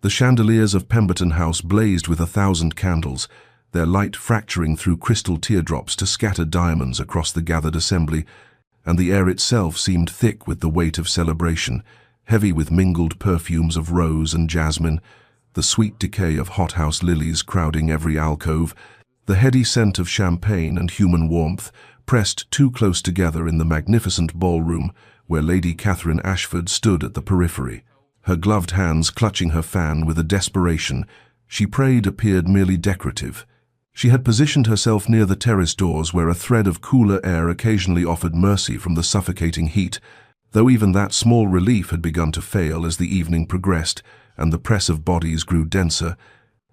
The chandeliers of Pemberton House blazed with 1,000 candles, their light fracturing through crystal teardrops to scatter diamonds across the gathered assembly, and the air itself seemed thick with the weight of celebration, heavy with mingled perfumes of rose and jasmine, the sweet decay of hothouse lilies crowding every alcove, the heady scent of champagne and human warmth, pressed too close together in the magnificent ballroom where Lady Catherine Ashford stood at the periphery. Her gloved hands clutching her fan with a desperation she prayed appeared merely decorative. She had positioned herself near the terrace doors where a thread of cooler air occasionally offered mercy from the suffocating heat, though even that small relief had begun to fail as the evening progressed and the press of bodies grew denser,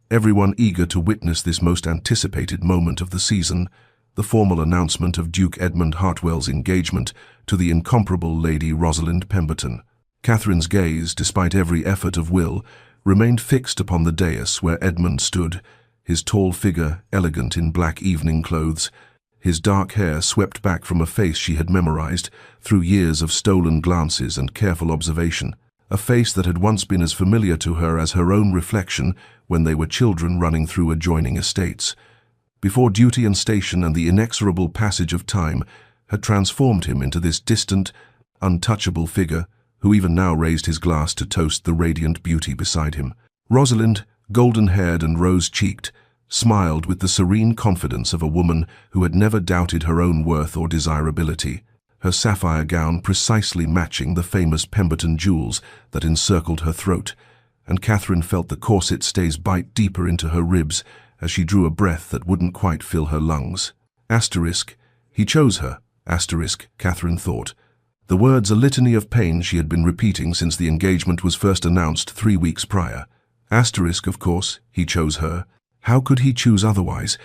everyone eager to witness this most anticipated moment of the season, the formal announcement of Duke Edmund Hartwell's engagement to the incomparable Lady Rosalind Pemberton. Catherine's gaze, despite every effort of will, remained fixed upon the dais where Edmund stood, his tall figure elegant in black evening clothes, his dark hair swept back from a face she had memorized through years of stolen glances and careful observation, a face that had once been as familiar to her as her own reflection when they were children running through adjoining estates, before duty and station and the inexorable passage of time had transformed him into this distant, untouchable figure who even now raised his glass to toast the radiant beauty beside him. Rosalind, golden-haired and rose-cheeked, smiled with the serene confidence of a woman who had never doubted her own worth or desirability, her sapphire gown precisely matching the famous Pemberton jewels that encircled her throat, and Catherine felt the corset stays bite deeper into her ribs as she drew a breath that wouldn't quite fill her lungs. Asterisk, he chose her, asterisk, Catherine thought. The words a litany of pain she had been repeating since the engagement was first announced 3 weeks prior. Asterisk, of course, he chose her. How could he choose otherwise?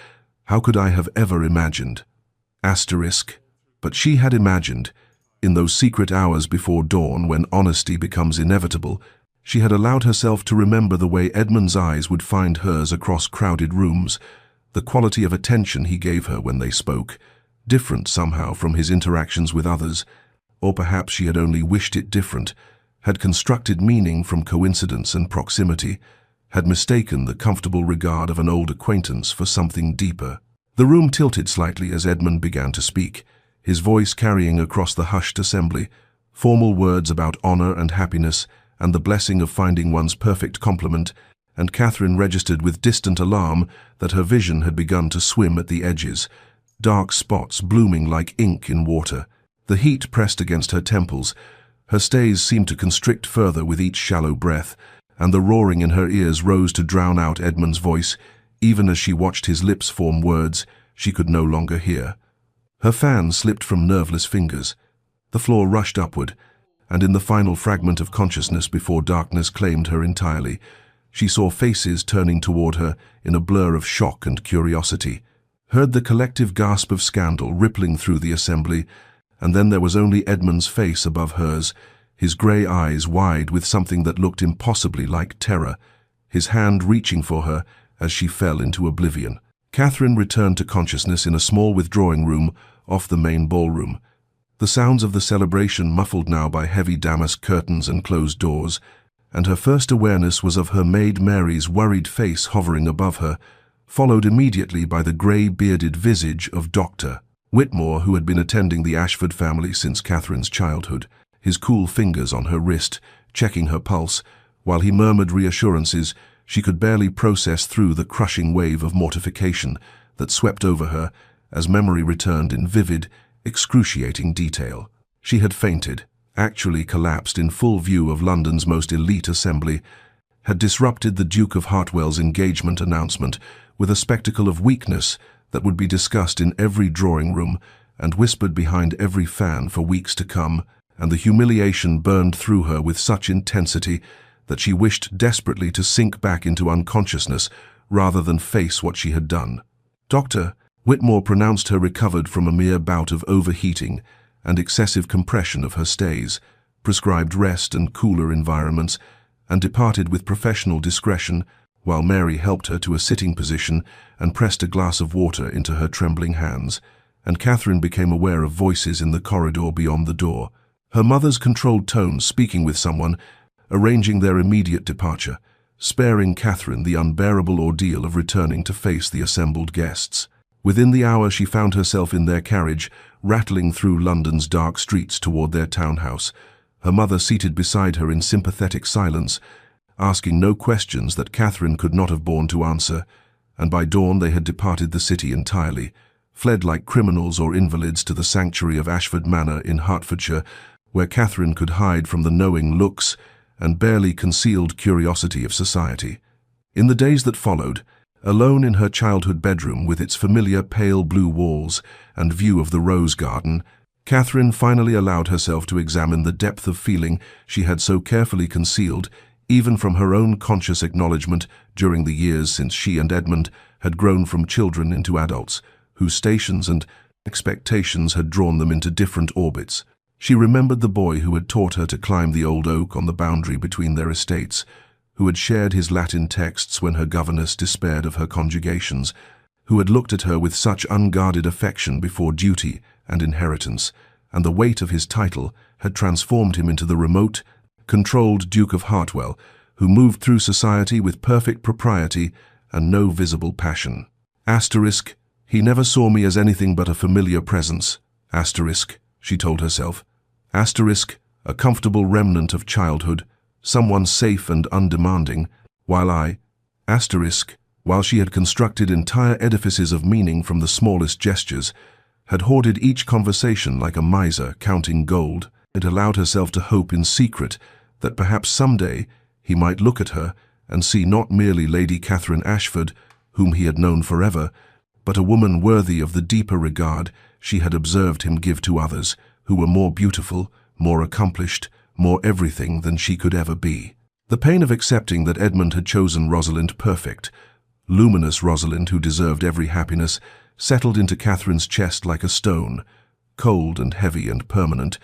How could I have ever imagined? Asterisk. But she had imagined, in those secret hours before dawn when honesty becomes inevitable, she had allowed herself to remember the way Edmund's eyes would find hers across crowded rooms, the quality of attention he gave her when they spoke, different somehow from his interactions with others, or perhaps she had only wished it different, had constructed meaning from coincidence and proximity, had mistaken the comfortable regard of an old acquaintance for something deeper. The room tilted slightly as Edmund began to speak, his voice carrying across the hushed assembly, formal words about honor and happiness and the blessing of finding one's perfect complement, and Catherine registered with distant alarm that her vision had begun to swim at the edges, dark spots blooming like ink in water. The heat pressed against her temples, her stays seemed to constrict further with each shallow breath, and the roaring in her ears rose to drown out Edmund's voice, even as she watched his lips form words she could no longer hear. Her fan slipped from nerveless fingers. The floor rushed upward, and in the final fragment of consciousness before darkness claimed her entirely, she saw faces turning toward her in a blur of shock and curiosity, heard the collective gasp of scandal rippling through the assembly, and then there was only Edmund's face above hers, his grey eyes wide with something that looked impossibly like terror, his hand reaching for her as she fell into oblivion. Catherine returned to consciousness in a small withdrawing room off the main ballroom. The sounds of the celebration muffled now by heavy damask curtains and closed doors, and her first awareness was of her maid Mary's worried face hovering above her, followed immediately by the grey-bearded visage of Dr. Whitmore, who had been attending the Ashford family since Catherine's childhood, his cool fingers on her wrist, checking her pulse, while he murmured reassurances she could barely process through the crushing wave of mortification that swept over her as memory returned in vivid, excruciating detail. She had fainted, actually collapsed in full view of London's most elite assembly, had disrupted the Duke of Hartwell's engagement announcement with a spectacle of weakness that would be discussed in every drawing-room and whispered behind every fan for weeks to come, and the humiliation burned through her with such intensity that she wished desperately to sink back into unconsciousness rather than face what she had done. Dr. Whitmore pronounced her recovered from a mere bout of overheating and excessive compression of her stays, prescribed rest and cooler environments, and departed with professional discretion while Mary helped her to a sitting position and pressed a glass of water into her trembling hands, and Catherine became aware of voices in the corridor beyond the door, her mother's controlled tones speaking with someone, arranging their immediate departure, sparing Catherine the unbearable ordeal of returning to face the assembled guests. Within the hour she found herself in their carriage, rattling through London's dark streets toward their townhouse, her mother seated beside her in sympathetic silence, asking no questions that Catherine could not have borne to answer, and by dawn they had departed the city entirely, fled like criminals or invalids to the sanctuary of Ashford Manor in Hertfordshire, where Catherine could hide from the knowing looks and barely concealed curiosity of society. In the days that followed, alone in her childhood bedroom with its familiar pale blue walls and view of the rose garden, Catherine finally allowed herself to examine the depth of feeling she had so carefully concealed, even from her own conscious acknowledgement during the years since she and Edmund had grown from children into adults, whose stations and expectations had drawn them into different orbits. She remembered the boy who had taught her to climb the old oak on the boundary between their estates, who had shared his Latin texts when her governess despaired of her conjugations, who had looked at her with such unguarded affection before duty and inheritance, and the weight of his title had transformed him into the remote, controlled Duke of Hartwell, who moved through society with perfect propriety and no visible passion. Asterisk, he never saw me as anything but a familiar presence. Asterisk, she told herself. Asterisk, a comfortable remnant of childhood, someone safe and undemanding, while I, asterisk, while she had constructed entire edifices of meaning from the smallest gestures, had hoarded each conversation like a miser counting gold, it allowed herself to hope in secret that perhaps someday he might look at her and see not merely Lady Catherine Ashford, whom he had known forever, but a woman worthy of the deeper regard she had observed him give to others, who were more beautiful, more accomplished, more everything than she could ever be. The pain of accepting that Edmund had chosen Rosalind perfect, luminous Rosalind who deserved every happiness, settled into Catherine's chest like a stone, cold and heavy and permanent,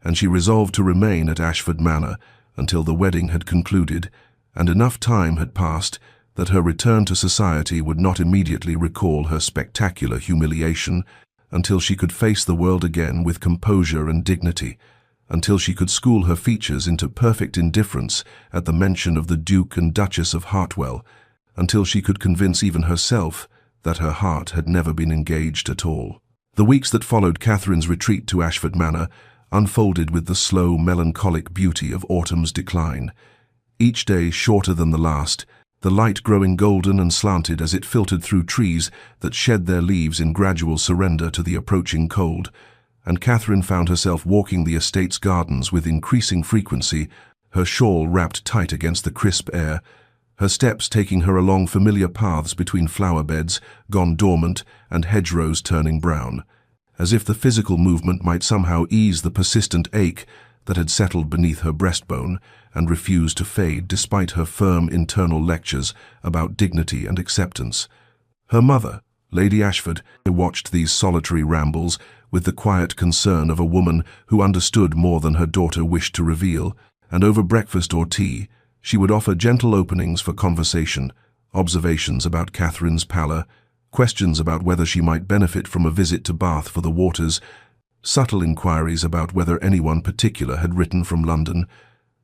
and she resolved to remain at Ashford Manor until the wedding had concluded, and enough time had passed that her return to society would not immediately recall her spectacular humiliation, until she could face the world again with composure and dignity, until she could school her features into perfect indifference at the mention of the Duke and Duchess of Hartwell, until she could convince even herself that her heart had never been engaged at all. The weeks that followed Catherine's retreat to Ashford Manor unfolded with the slow, melancholic beauty of autumn's decline. Each day shorter than the last, the light growing golden and slanted as it filtered through trees that shed their leaves in gradual surrender to the approaching cold, and Catherine found herself walking the estate's gardens with increasing frequency, her shawl wrapped tight against the crisp air, her steps taking her along familiar paths between flower beds gone dormant and hedgerows turning brown, as if the physical movement might somehow ease the persistent ache that had settled beneath her breastbone and refused to fade despite her firm internal lectures about dignity and acceptance. Her mother, Lady Ashford, watched these solitary rambles with the quiet concern of a woman who understood more than her daughter wished to reveal, and over breakfast or tea, she would offer gentle openings for conversation, observations about Catherine's pallor, questions about whether she might benefit from a visit to Bath for the waters, subtle inquiries about whether anyone particular had written from London,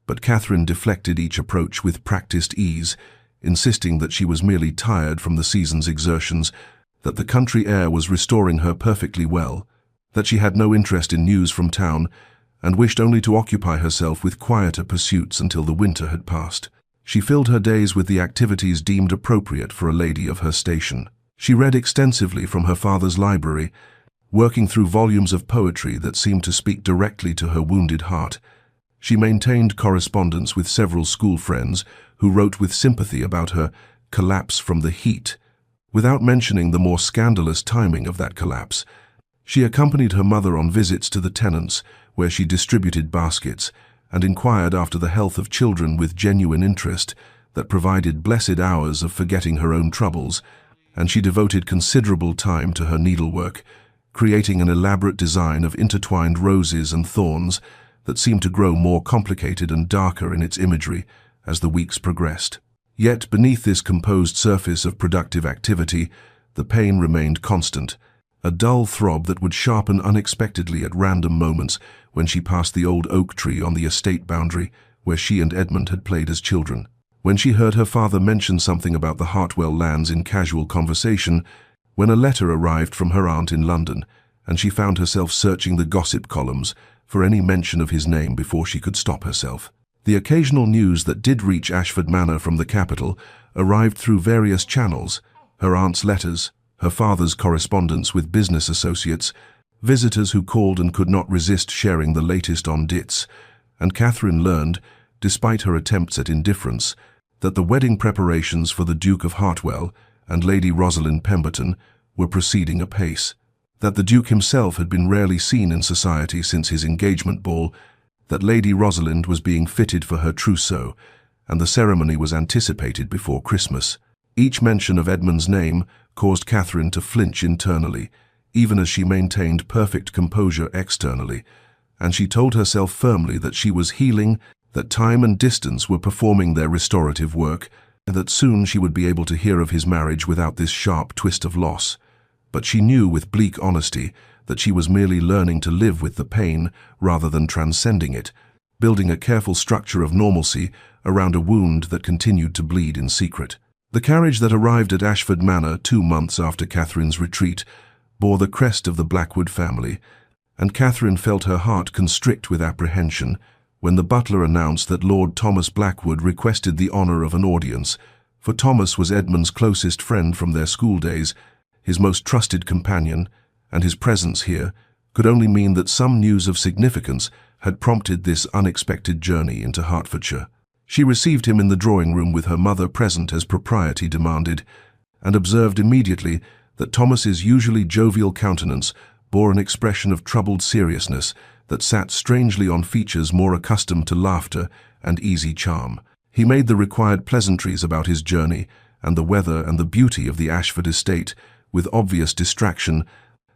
but Catherine deflected each approach with practiced ease, insisting that she was merely tired from the season's exertions, that the country air was restoring her perfectly well, that she had no interest in news from town, and wished only to occupy herself with quieter pursuits until the winter had passed. She filled her days with the activities deemed appropriate for a lady of her station. She read extensively from her father's library, working through volumes of poetry that seemed to speak directly to her wounded heart. She maintained correspondence with several school friends who wrote with sympathy about her collapse from the heat, without mentioning the more scandalous timing of that collapse. She accompanied her mother on visits to the tenants, where she distributed baskets, and inquired after the health of children with genuine interest that provided blessed hours of forgetting her own troubles, and she devoted considerable time to her needlework, creating an elaborate design of intertwined roses and thorns that seemed to grow more complicated and darker in its imagery as the weeks progressed. Yet beneath this composed surface of productive activity, the pain remained constant, a dull throb that would sharpen unexpectedly at random moments when she passed the old oak tree on the estate boundary where she and Edmund had played as children. when she heard her father mention something about the Hartwell lands in casual conversation, when a letter arrived from her aunt in London, and she found herself searching the gossip columns for any mention of his name before she could stop herself. The occasional news that did reach Ashford Manor from the capital arrived through various channels: her aunt's letters, her father's correspondence with business associates, visitors who called and could not resist sharing the latest on Ditz, and Catherine learned, despite her attempts at indifference, that the wedding preparations for the Duke of Hartwell and Lady Rosalind Pemberton were proceeding apace, that the Duke himself had been rarely seen in society since his engagement ball, that Lady Rosalind was being fitted for her trousseau, and the ceremony was anticipated before Christmas. Each mention of Edmund's name caused Catherine to flinch internally, even as she maintained perfect composure externally, and she told herself firmly that she was healing, that time and distance were performing their restorative work, and that soon she would be able to hear of his marriage without this sharp twist of loss. But she knew with bleak honesty that she was merely learning to live with the pain rather than transcending it, building a careful structure of normalcy around a wound that continued to bleed in secret. The carriage that arrived at Ashford Manor 2 months after Catherine's retreat bore the crest of the Blackwood family, and Catherine felt her heart constrict with apprehension when the butler announced that Lord Thomas Blackwood requested the honour of an audience, for Thomas was Edmund's closest friend from their school days, his most trusted companion, and his presence here could only mean that some news of significance had prompted this unexpected journey into Hertfordshire. She received him in the drawing-room with her mother present as propriety demanded, and observed immediately that Thomas's usually jovial countenance bore an expression of troubled seriousness that sat strangely on features more accustomed to laughter and easy charm. He made the required pleasantries about his journey and the weather and the beauty of the Ashford estate with obvious distraction,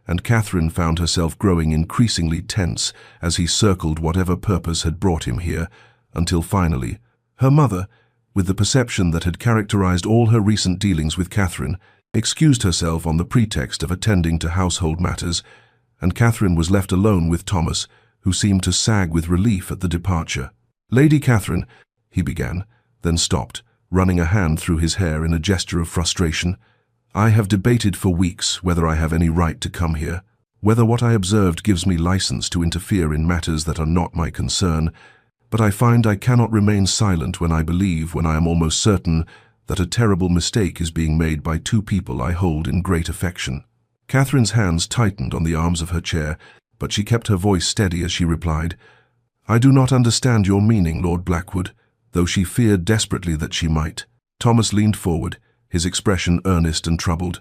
and Catherine found herself growing increasingly tense as he circled whatever purpose had brought him here, until finally, her mother, with the perception that had characterized all her recent dealings with Catherine, excused herself on the pretext of attending to household matters, and Catherine was left alone with Thomas, who seemed to sag with relief at the departure. "Lady Catherine," he began, then stopped, running a hand through his hair in a gesture of frustration. "I have debated for weeks whether I have any right to come here, whether what I observed gives me license to interfere in matters that are not my concern, but I find I cannot remain silent when I believe, when I am almost certain, that a terrible mistake is being made by 2 people I hold in great affection." Catherine's hands tightened on the arms of her chair, but she kept her voice steady as she replied, "I do not understand your meaning, Lord Blackwood," though she feared desperately that she might. Thomas leaned forward, his expression earnest and troubled.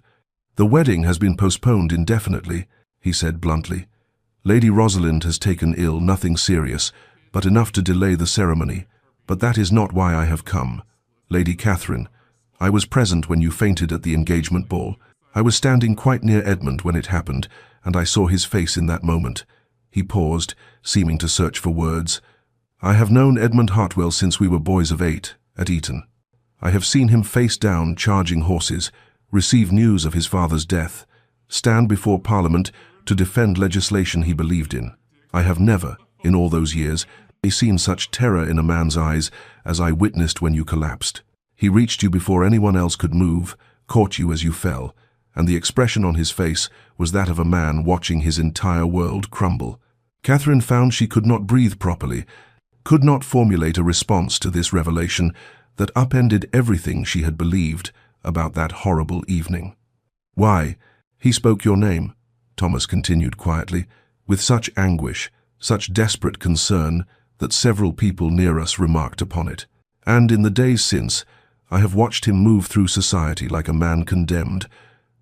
"The wedding has been postponed indefinitely," he said bluntly. "Lady Rosalind has taken ill, nothing serious, but enough to delay the ceremony. But that is not why I have come. Lady Catherine, I was present when you fainted at the engagement ball. I was standing quite near Edmund when it happened, and I saw his face in that moment." He paused, seeming to search for words. "I have known Edmund Hartwell since we were boys of 8, at Eton. I have seen him face down charging horses, receive news of his father's death, stand before Parliament to defend legislation he believed in. I have never, in all those years, seen such terror in a man's eyes as I witnessed when you collapsed. He reached you before anyone else could move, caught you as you fell, and the expression on his face was that of a man watching his entire world crumble." Catherine found she could not breathe properly, could not formulate a response to this revelation that upended everything she had believed about that horrible evening. "Why, he spoke your name," Thomas continued quietly, "with such anguish, such desperate concern, that several people near us remarked upon it. And in the days since, I have watched him move through society like a man condemned,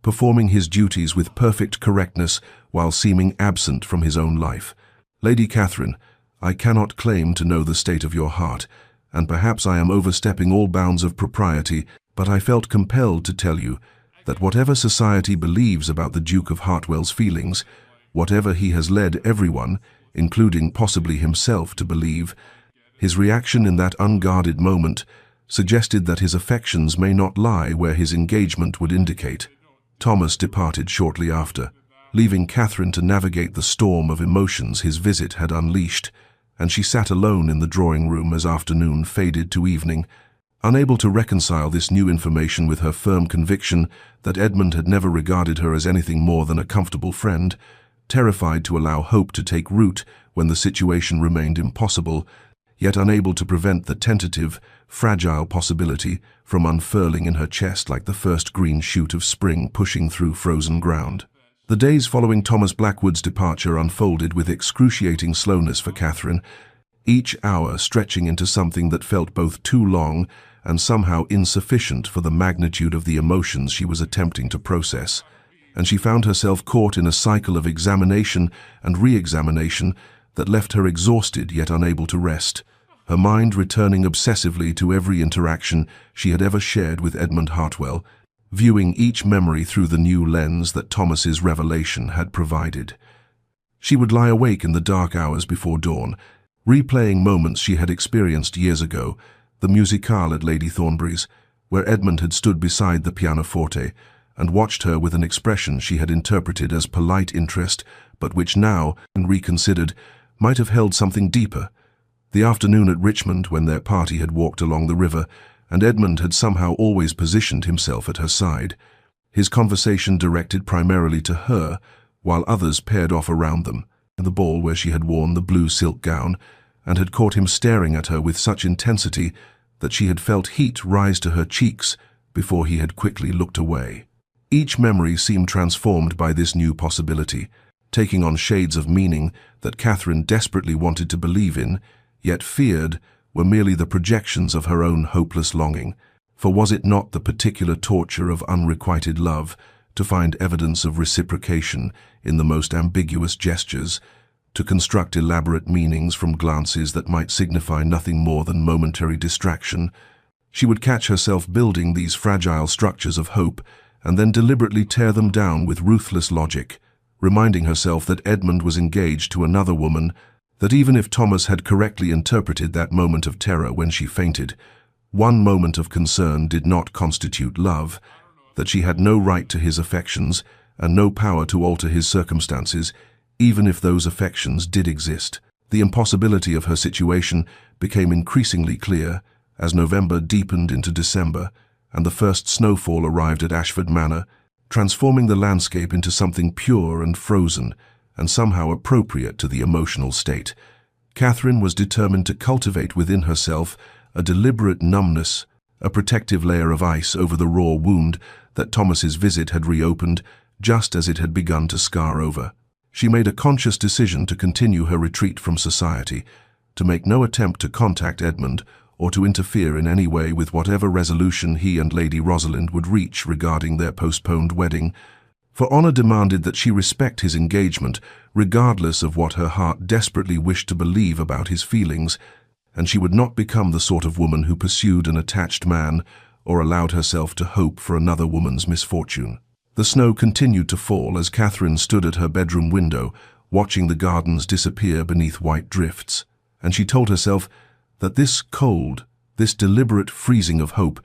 performing his duties with perfect correctness while seeming absent from his own life. Lady Catherine, I cannot claim to know the state of your heart, and perhaps I am overstepping all bounds of propriety, but I felt compelled to tell you that whatever society believes about the Duke of Hartwell's feelings, whatever he has led everyone, including possibly himself, to believe, his reaction in that unguarded moment suggested that his affections may not lie where his engagement would indicate." Thomas departed shortly after, leaving Catherine to navigate the storm of emotions his visit had unleashed, and she sat alone in the drawing-room as afternoon faded to evening, Unable to reconcile this new information with her firm conviction that Edmund had never regarded her as anything more than a comfortable friend, terrified to allow hope to take root when the situation remained impossible, yet unable to prevent the tentative, fragile possibility from unfurling in her chest like the first green shoot of spring pushing through frozen ground. The days following Thomas Blackwood's departure unfolded with excruciating slowness for Catherine, each hour stretching into something that felt both too long and somehow insufficient for the magnitude of the emotions she was attempting to process, and she found herself caught in a cycle of examination and re-examination that left her exhausted yet unable to rest, her mind returning obsessively to every interaction she had ever shared with Edmund Hartwell, viewing each memory through the new lens that Thomas's revelation had provided. She would lie awake in the dark hours before dawn, replaying moments she had experienced years ago, the musicale at Lady Thornbury's, where Edmund had stood beside the pianoforte and watched her with an expression she had interpreted as polite interest, but which now, when reconsidered, might have held something deeper. The afternoon at Richmond, when their party had walked along the river, and Edmund had somehow always positioned himself at her side, his conversation directed primarily to her, while others paired off around them, and the ball where she had worn the blue silk gown, and had caught him staring at her with such intensity that she had felt heat rise to her cheeks before he had quickly looked away. Each memory seemed transformed by this new possibility, taking on shades of meaning that Catherine desperately wanted to believe in, yet feared were merely the projections of her own hopeless longing. For was it not the particular torture of unrequited love to find evidence of reciprocation in the most ambiguous gestures, to construct elaborate meanings from glances that might signify nothing more than momentary distraction? She would catch herself building these fragile structures of hope and then deliberately tear them down with ruthless logic, reminding herself that Edmund was engaged to another woman, that even if Thomas had correctly interpreted that moment of terror when she fainted, one moment of concern did not constitute love, that she had no right to his affections and no power to alter his circumstances, even if those affections did exist. The impossibility of her situation became increasingly clear as November deepened into December and the first snowfall arrived at Ashford Manor, transforming the landscape into something pure and frozen and somehow appropriate to the emotional state. Catherine was determined to cultivate within herself a deliberate numbness, a protective layer of ice over the raw wound that Thomas's visit had reopened just as it had begun to scar over. She made a conscious decision to continue her retreat from society, to make no attempt to contact Edmund or to interfere in any way with whatever resolution he and Lady Rosalind would reach regarding their postponed wedding, for honor demanded that she respect his engagement, regardless of what her heart desperately wished to believe about his feelings, and she would not become the sort of woman who pursued an attached man or allowed herself to hope for another woman's misfortune. The snow continued to fall as Catherine stood at her bedroom window, watching the gardens disappear beneath white drifts, and she told herself that this cold, this deliberate freezing of hope,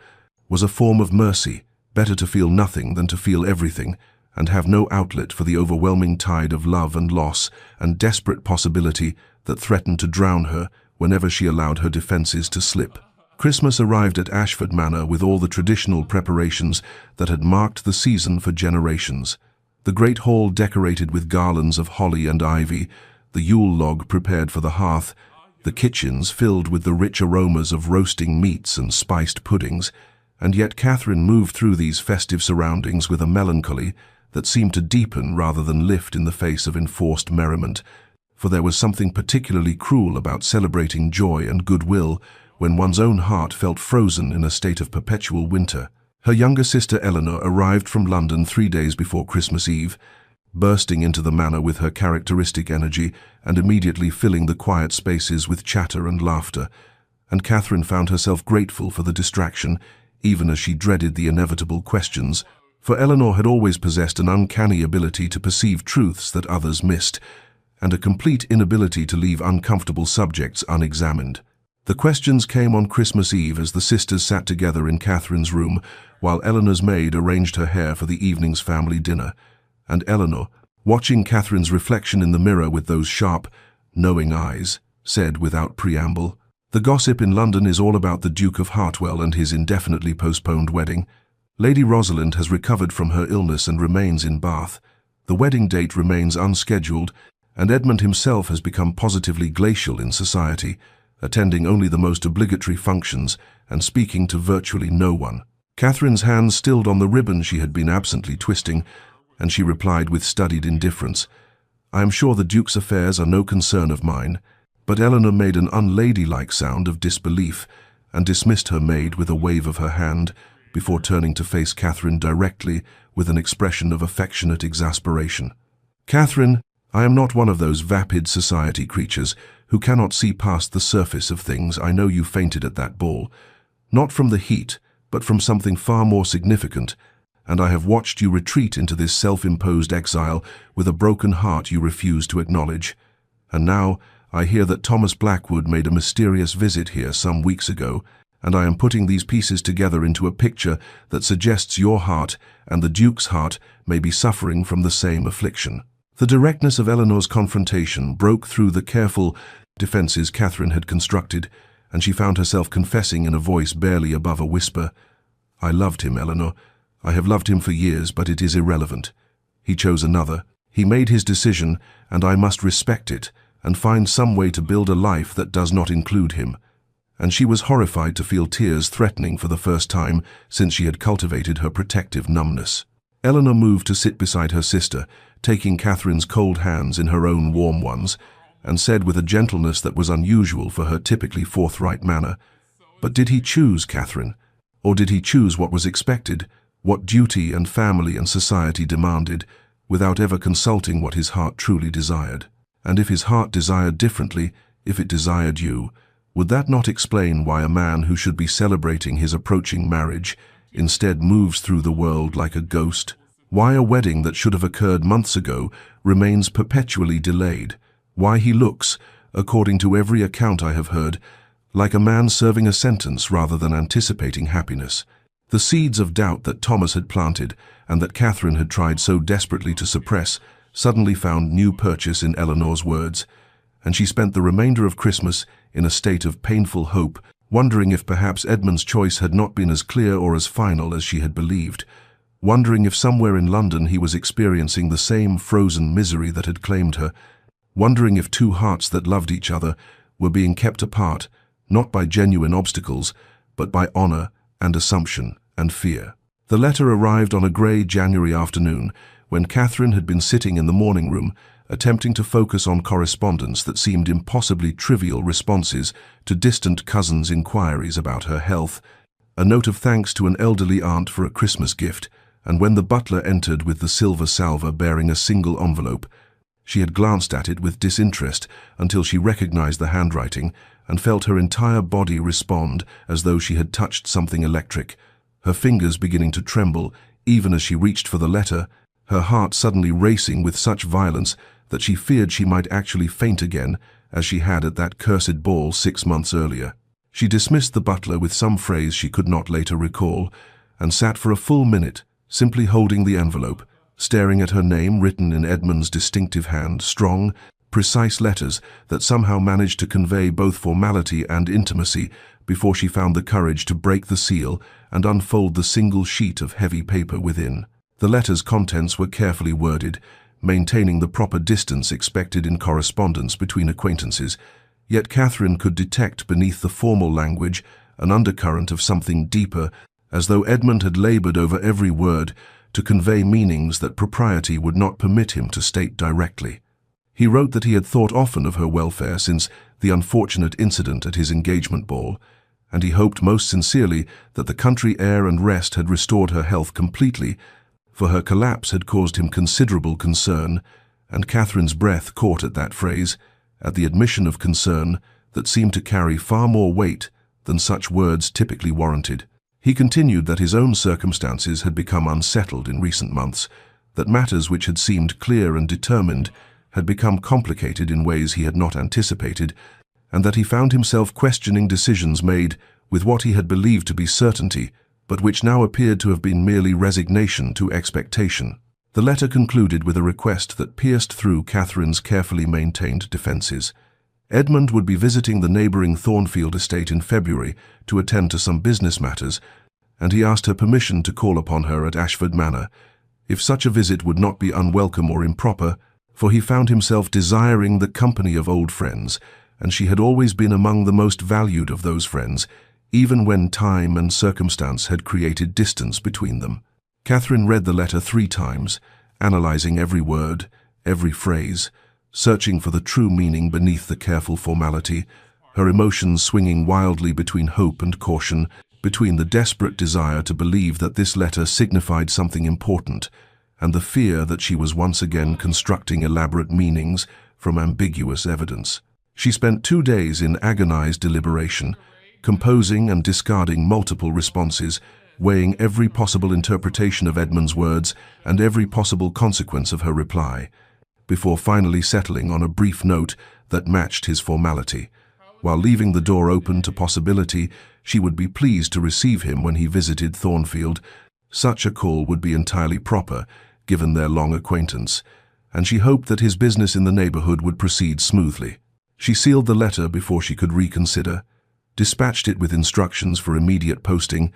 was a form of mercy, better to feel nothing than to feel everything, and have no outlet for the overwhelming tide of love and loss and desperate possibility that threatened to drown her whenever she allowed her defenses to slip. Christmas arrived at Ashford Manor with all the traditional preparations that had marked the season for generations. The great hall decorated with garlands of holly and ivy, the Yule log prepared for the hearth, the kitchens filled with the rich aromas of roasting meats and spiced puddings, and yet Catherine moved through these festive surroundings with a melancholy that seemed to deepen rather than lift in the face of enforced merriment, for there was something particularly cruel about celebrating joy and goodwill when one's own heart felt frozen in a state of perpetual winter. Her younger sister Eleanor arrived from London 3 days before Christmas Eve, bursting into the manor with her characteristic energy and immediately filling the quiet spaces with chatter and laughter, and Catherine found herself grateful for the distraction, even as she dreaded the inevitable questions, for Eleanor had always possessed an uncanny ability to perceive truths that others missed, and a complete inability to leave uncomfortable subjects unexamined. The questions came on Christmas Eve as the sisters sat together in Catherine's room while Eleanor's maid arranged her hair for the evening's family dinner, and Eleanor, watching Catherine's reflection in the mirror with those sharp, knowing eyes, said without preamble, The gossip in London is all about the Duke of Hartwell and his indefinitely postponed wedding. Lady Rosalind has recovered from her illness and remains in Bath. The wedding date remains unscheduled, and Edmund himself has become positively glacial in society, attending only the most obligatory functions and speaking to virtually no one. Catherine's hands stilled on the ribbon she had been absently twisting, and she replied with studied indifference, "I am sure the Duke's affairs are no concern of mine." But Eleanor made an unladylike sound of disbelief and dismissed her maid with a wave of her hand before turning to face Catherine directly with an expression of affectionate exasperation. "Catherine, I am not one of those vapid society creatures who cannot see past the surface of things. I know you fainted at that ball, not from the heat, but from something far more significant, and I have watched you retreat into this self-imposed exile with a broken heart you refuse to acknowledge. And now I hear that Thomas Blackwood made a mysterious visit here some weeks ago, and I am putting these pieces together into a picture that suggests your heart and the Duke's heart may be suffering from the same affliction." The directness of Eleanor's confrontation broke through the careful defenses Catherine had constructed, and she found herself confessing in a voice barely above a whisper, "I loved him, Eleanor. I have loved him for years, but it is irrelevant. He chose another. He made his decision, and I must respect it and find some way to build a life that does not include him." And she was horrified to feel tears threatening for the first time since she had cultivated her protective numbness. Eleanor moved to sit beside her sister, taking Catherine's cold hands in her own warm ones, and said with a gentleness that was unusual for her typically forthright manner, "But did he choose, Catherine? Or did he choose what was expected, what duty and family and society demanded, without ever consulting what his heart truly desired? And if his heart desired differently, if it desired you, would that not explain why a man who should be celebrating his approaching marriage instead moves through the world like a ghost? Why a wedding that should have occurred months ago remains perpetually delayed? Why he looks, according to every account I have heard, like a man serving a sentence rather than anticipating happiness?" The seeds of doubt that Thomas had planted and that Catherine had tried so desperately to suppress suddenly found new purchase in Eleanor's words, and she spent the remainder of Christmas in a state of painful hope, wondering if perhaps Edmund's choice had not been as clear or as final as she had believed, wondering if somewhere in London he was experiencing the same frozen misery that had claimed her, wondering if two hearts that loved each other were being kept apart, not by genuine obstacles, but by honor and assumption and fear. The letter arrived on a grey January afternoon when Catherine had been sitting in the morning room, attempting to focus on correspondence that seemed impossibly trivial responses to distant cousins' inquiries about her health, a note of thanks to an elderly aunt for a Christmas gift, and when the butler entered with the silver salver bearing a single envelope, she had glanced at it with disinterest until she recognized the handwriting and felt her entire body respond as though she had touched something electric, her fingers beginning to tremble even as she reached for the letter, her heart suddenly racing with such violence that she feared she might actually faint again, as she had at that cursed ball 6 months earlier. She dismissed the butler with some phrase she could not later recall, and sat for a full minute, simply holding the envelope, staring at her name written in Edmund's distinctive hand, strong, precise letters that somehow managed to convey both formality and intimacy before she found the courage to break the seal and unfold the single sheet of heavy paper within. The letter's contents were carefully worded, maintaining the proper distance expected in correspondence between acquaintances, yet Catherine could detect beneath the formal language an undercurrent of something deeper, as though Edmund had labored over every word to convey meanings that propriety would not permit him to state directly. He wrote that he had thought often of her welfare since the unfortunate incident at his engagement ball, and he hoped most sincerely that the country air and rest had restored her health completely, for her collapse had caused him considerable concern, and Catherine's breath caught at that phrase, at the admission of concern that seemed to carry far more weight than such words typically warranted. He continued that his own circumstances had become unsettled in recent months, that matters which had seemed clear and determined had become complicated in ways he had not anticipated, and that he found himself questioning decisions made with what he had believed to be certainty, but which now appeared to have been merely resignation to expectation. The letter concluded with a request that pierced through Catherine's carefully maintained defenses. Edmund would be visiting the neighbouring Thornfield estate in February to attend to some business matters, and he asked her permission to call upon her at Ashford Manor, if such a visit would not be unwelcome or improper, for he found himself desiring the company of old friends, and she had always been among the most valued of those friends, even when time and circumstance had created distance between them. Catherine read the letter 3 times, analysing every word, every phrase, searching for the true meaning beneath the careful formality, her emotions swinging wildly between hope and caution, between the desperate desire to believe that this letter signified something important, and the fear that she was once again constructing elaborate meanings from ambiguous evidence. She spent 2 days in agonized deliberation, composing and discarding multiple responses, weighing every possible interpretation of Edmund's words and every possible consequence of her reply, before finally settling on a brief note that matched his formality, while leaving the door open to possibility she would be pleased to receive him when he visited Thornfield. Such a call would be entirely proper, given their long acquaintance, and she hoped that his business in the neighbourhood would proceed smoothly. She sealed the letter before she could reconsider, dispatched it with instructions for immediate posting,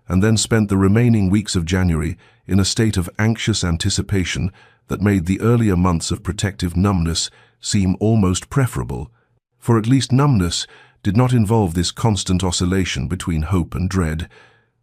and then spent the remaining weeks of January in a state of anxious anticipation that made the earlier months of protective numbness seem almost preferable, for at least numbness did not involve this constant oscillation between hope and dread,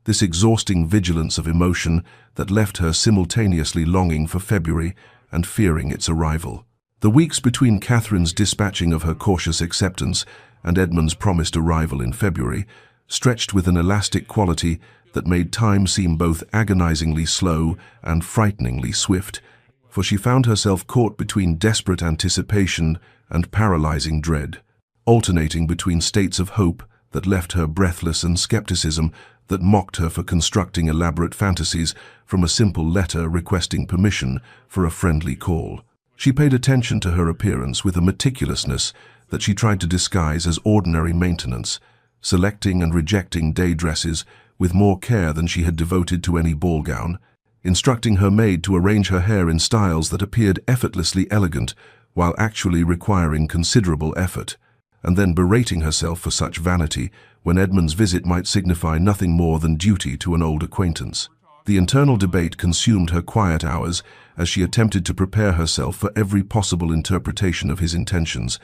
this exhausting vigilance of emotion that left her simultaneously longing for February and fearing its arrival. The weeks between Catherine's dispatching of her cautious acceptance and Edmund's promised arrival in February stretched with an elastic quality that made time seem both agonizingly slow and frighteningly swift, for she found herself caught between desperate anticipation and paralyzing dread, alternating between states of hope that left her breathless and skepticism that mocked her for constructing elaborate fantasies from a simple letter requesting permission for a friendly call. She paid attention to her appearance with a meticulousness that she tried to disguise as ordinary maintenance, selecting and rejecting day dresses with more care than she had devoted to any ball gown, instructing her maid to arrange her hair in styles that appeared effortlessly elegant while actually requiring considerable effort, and then berating herself for such vanity when Edmund's visit might signify nothing more than duty to an old acquaintance. The internal debate consumed her quiet hours as she attempted to prepare herself for every possible interpretation of his intentions.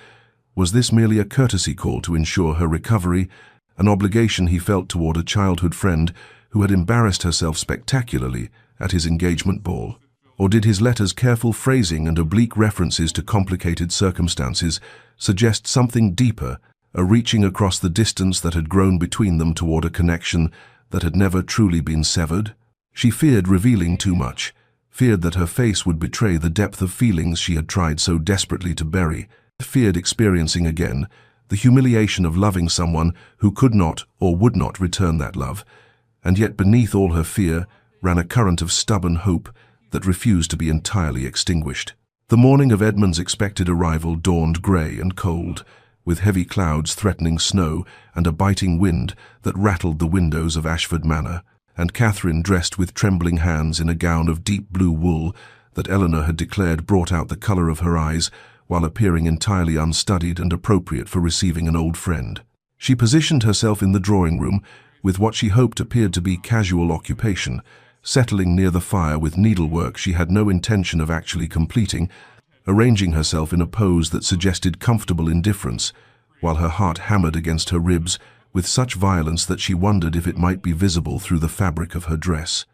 Was this merely a courtesy call to ensure her recovery, an obligation he felt toward a childhood friend who had embarrassed herself spectacularly at his engagement ball? Or did his letter's careful phrasing and oblique references to complicated circumstances suggest something deeper, a reaching across the distance that had grown between them toward a connection that had never truly been severed? She feared revealing too much, feared that her face would betray the depth of feelings she had tried so desperately to bury, feared experiencing again the humiliation of loving someone who could not or would not return that love, and yet beneath all her fear ran a current of stubborn hope that refused to be entirely extinguished. The morning of Edmund's expected arrival dawned grey and cold, with heavy clouds threatening snow and a biting wind that rattled the windows of Ashford Manor, and Catherine, dressed with trembling hands in a gown of deep blue wool that Eleanor had declared brought out the colour of her eyes while appearing entirely unstudied and appropriate for receiving an old friend. She positioned herself in the drawing-room with what she hoped appeared to be casual occupation, settling near the fire with needlework she had no intention of actually completing, arranging herself in a pose that suggested comfortable indifference, while her heart hammered against her ribs with such violence that she wondered if it might be visible through the fabric of her dress.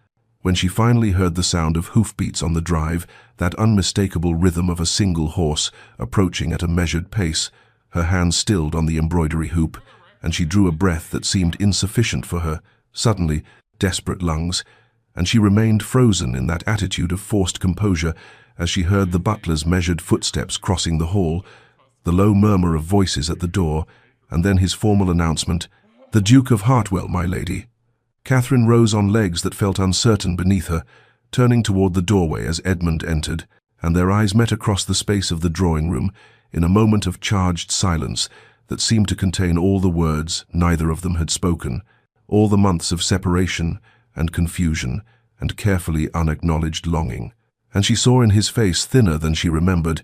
When she finally heard the sound of hoofbeats on the drive, that unmistakable rhythm of a single horse approaching at a measured pace, her hand stilled on the embroidery hoop, and she drew a breath that seemed insufficient for her, suddenly, desperate lungs, and she remained frozen in that attitude of forced composure as she heard the butler's measured footsteps crossing the hall, the low murmur of voices at the door, and then his formal announcement, "The Duke of Hartwell, my lady." Catherine rose on legs that felt uncertain beneath her, turning toward the doorway as Edmund entered, and their eyes met across the space of the drawing-room in a moment of charged silence that seemed to contain all the words neither of them had spoken, all the months of separation and confusion and carefully unacknowledged longing. And she saw in his face, thinner than she remembered,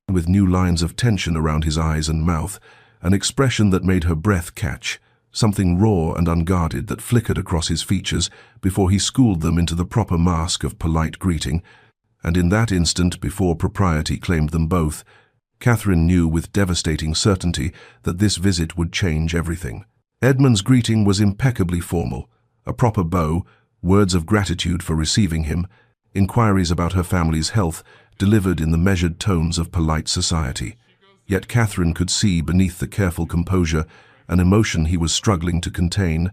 with new lines of tension around his eyes and mouth, an expression that made her breath catch, something raw and unguarded that flickered across his features before he schooled them into the proper mask of polite greeting, and in that instant, before propriety claimed them both, Catherine knew with devastating certainty that this visit would change everything. Edmund's greeting was impeccably formal, a proper bow, words of gratitude for receiving him, inquiries about her family's health delivered in the measured tones of polite society. Yet Catherine could see beneath the careful composure an emotion he was struggling to contain,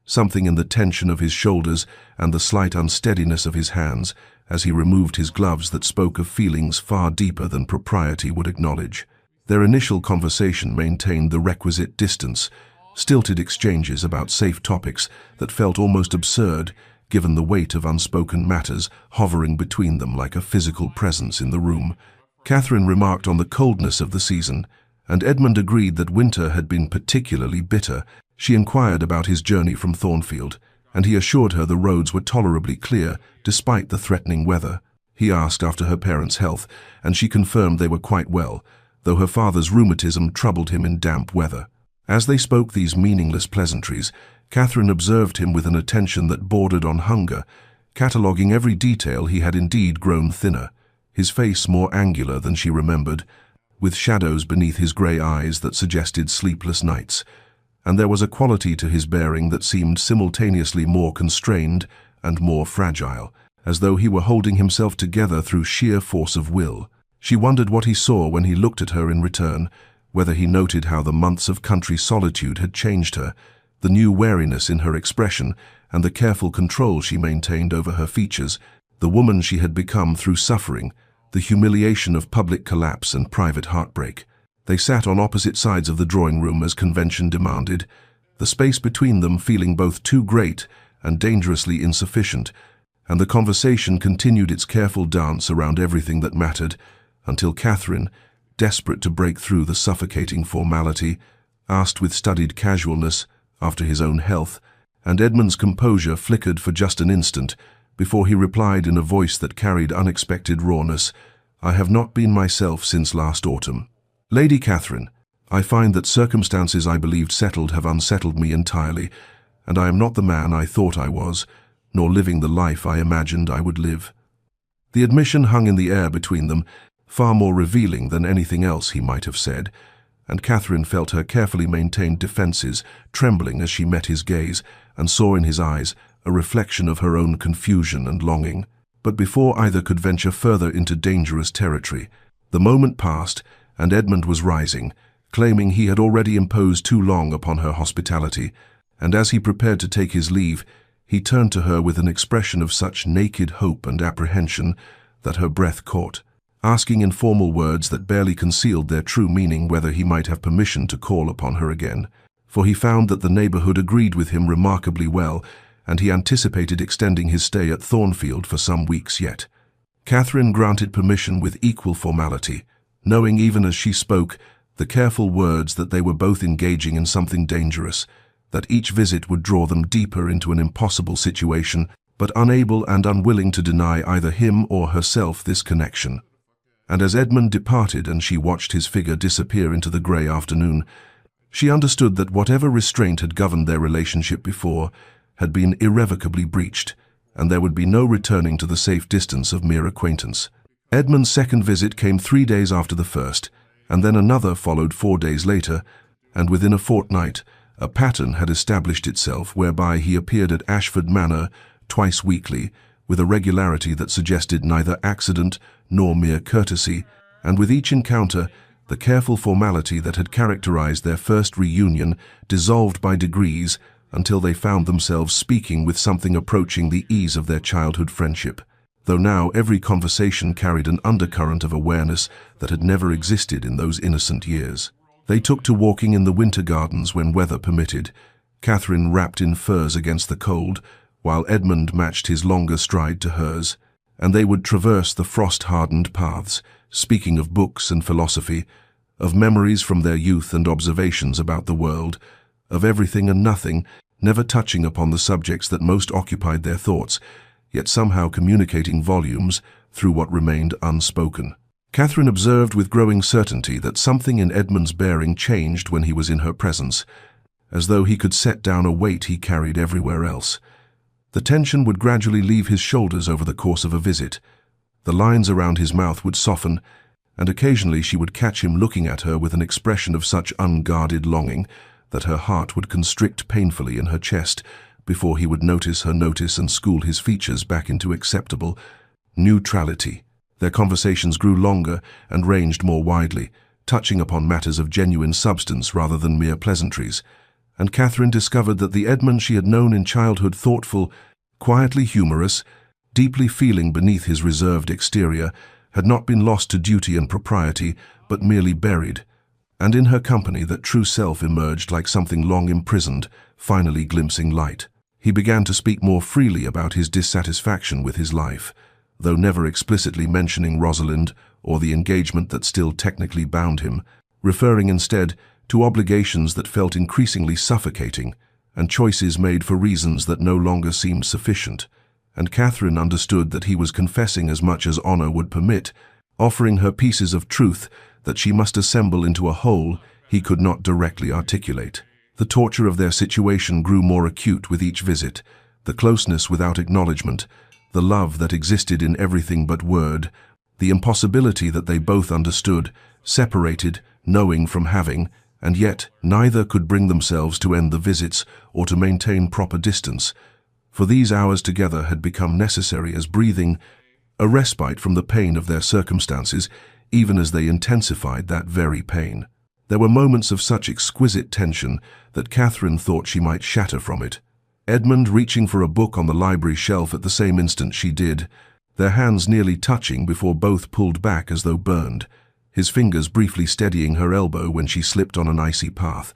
something in the tension of his shoulders and the slight unsteadiness of his hands as he removed his gloves that spoke of feelings far deeper than propriety would acknowledge. Their initial conversation maintained the requisite distance, stilted exchanges about safe topics that felt almost absurd given the weight of unspoken matters hovering between them like a physical presence in the room. Catherine remarked on the coldness of the season, and Edmund agreed that winter had been particularly bitter. She inquired about his journey from Thornfield, and he assured her the roads were tolerably clear despite the threatening weather. He asked after her parents' health, and she confirmed they were quite well, though her father's rheumatism troubled him in damp weather. As they spoke these meaningless pleasantries, Catherine observed him with an attention that bordered on hunger, cataloguing every detail. He had indeed grown thinner, his face more angular than she remembered, with shadows beneath his grey eyes that suggested sleepless nights, and there was a quality to his bearing that seemed simultaneously more constrained and more fragile, as though he were holding himself together through sheer force of will. She wondered what he saw when he looked at her in return, whether he noted how the months of country solitude had changed her, the new wariness in her expression and the careful control she maintained over her features, the woman she had become through suffering, the humiliation of public collapse and private heartbreak. They sat on opposite sides of the drawing room as convention demanded, the space between them feeling both too great and dangerously insufficient, and the conversation continued its careful dance around everything that mattered, until Catherine, desperate to break through the suffocating formality, asked with studied casualness after his own health, and Edmund's composure flickered for just an instant before he replied in a voice that carried unexpected rawness, "I have not been myself since last autumn. Lady Catherine, I find that circumstances I believed settled have unsettled me entirely, and I am not the man I thought I was, nor living the life I imagined I would live." The admission hung in the air between them, far more revealing than anything else he might have said, and Catherine felt her carefully maintained defenses trembling as she met his gaze and saw in his eyes a reflection of her own confusion and longing. But before either could venture further into dangerous territory, the moment passed and Edmund was rising, claiming he had already imposed too long upon her hospitality, and as he prepared to take his leave, he turned to her with an expression of such naked hope and apprehension that her breath caught, asking in formal words that barely concealed their true meaning whether he might have permission to call upon her again, for he found that the neighborhood agreed with him remarkably well, and he anticipated extending his stay at Thornfield for some weeks yet. Catherine granted permission with equal formality, knowing even as she spoke the careful words that they were both engaging in something dangerous, that each visit would draw them deeper into an impossible situation, but unable and unwilling to deny either him or herself this connection. And as Edmund departed and she watched his figure disappear into the grey afternoon, she understood that whatever restraint had governed their relationship before had been irrevocably breached, and there would be no returning to the safe distance of mere acquaintance. Edmund's second visit came 3 days after the first, and then another followed 4 days later, and within a fortnight a pattern had established itself whereby he appeared at Ashford Manor twice weekly, with a regularity that suggested neither accident nor mere courtesy, and with each encounter the careful formality that had characterized their first reunion dissolved by degrees until they found themselves speaking with something approaching the ease of their childhood friendship, though now every conversation carried an undercurrent of awareness that had never existed in those innocent years. They took to walking in the winter gardens when weather permitted, Catherine wrapped in furs against the cold, while Edmund matched his longer stride to hers, and they would traverse the frost-hardened paths, speaking of books and philosophy, of memories from their youth and observations about the world, of everything and nothing, never touching upon the subjects that most occupied their thoughts, yet somehow communicating volumes through what remained unspoken. Catherine observed with growing certainty that something in Edmund's bearing changed when he was in her presence, as though he could set down a weight he carried everywhere else. The tension would gradually leave his shoulders over the course of a visit. The lines around his mouth would soften, and occasionally she would catch him looking at her with an expression of such unguarded longing that her heart would constrict painfully in her chest before he would notice her notice and school his features back into acceptable neutrality. Their conversations grew longer and ranged more widely, touching upon matters of genuine substance rather than mere pleasantries, and Catherine discovered that the Edmund she had known in childhood, thoughtful, quietly humorous, deeply feeling beneath his reserved exterior, had not been lost to duty and propriety, but merely buried, and in her company that true self emerged like something long imprisoned, finally glimpsing light. He began to speak more freely about his dissatisfaction with his life, though never explicitly mentioning Rosalind or the engagement that still technically bound him, referring instead to obligations that felt increasingly suffocating and choices made for reasons that no longer seemed sufficient. And Catherine understood that he was confessing as much as honor would permit, offering her pieces of truth that she must assemble into a whole he could not directly articulate. The torture of their situation grew more acute with each visit, the closeness without acknowledgement, the love that existed in everything but word, the impossibility that they both understood, separated, knowing from having, and yet neither could bring themselves to end the visits or to maintain proper distance, for these hours together had become necessary as breathing, a respite from the pain of their circumstances, even as they intensified that very pain. There were moments of such exquisite tension that Catherine thought she might shatter from it. Edmund reaching for a book on the library shelf at the same instant she did, their hands nearly touching before both pulled back as though burned, his fingers briefly steadying her elbow when she slipped on an icy path,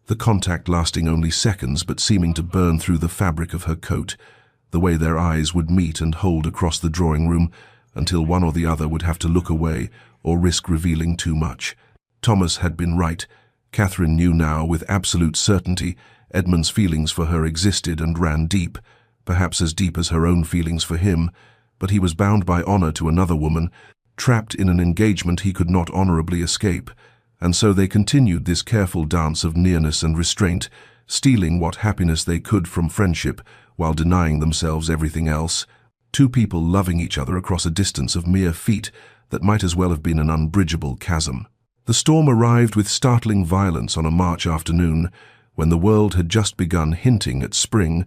the contact lasting only seconds but seeming to burn through the fabric of her coat, the way their eyes would meet and hold across the drawing room until one or the other would have to look away or risk revealing too much. Thomas had been right. Catherine knew now with absolute certainty Edmund's feelings for her existed and ran deep, perhaps as deep as her own feelings for him, but he was bound by honor to another woman, trapped in an engagement he could not honorably escape, and so they continued this careful dance of nearness and restraint, stealing what happiness they could from friendship while denying themselves everything else, two people loving each other across a distance of mere feet that might as well have been an unbridgeable chasm. The storm arrived with startling violence on a March afternoon, when the world had just begun hinting at spring,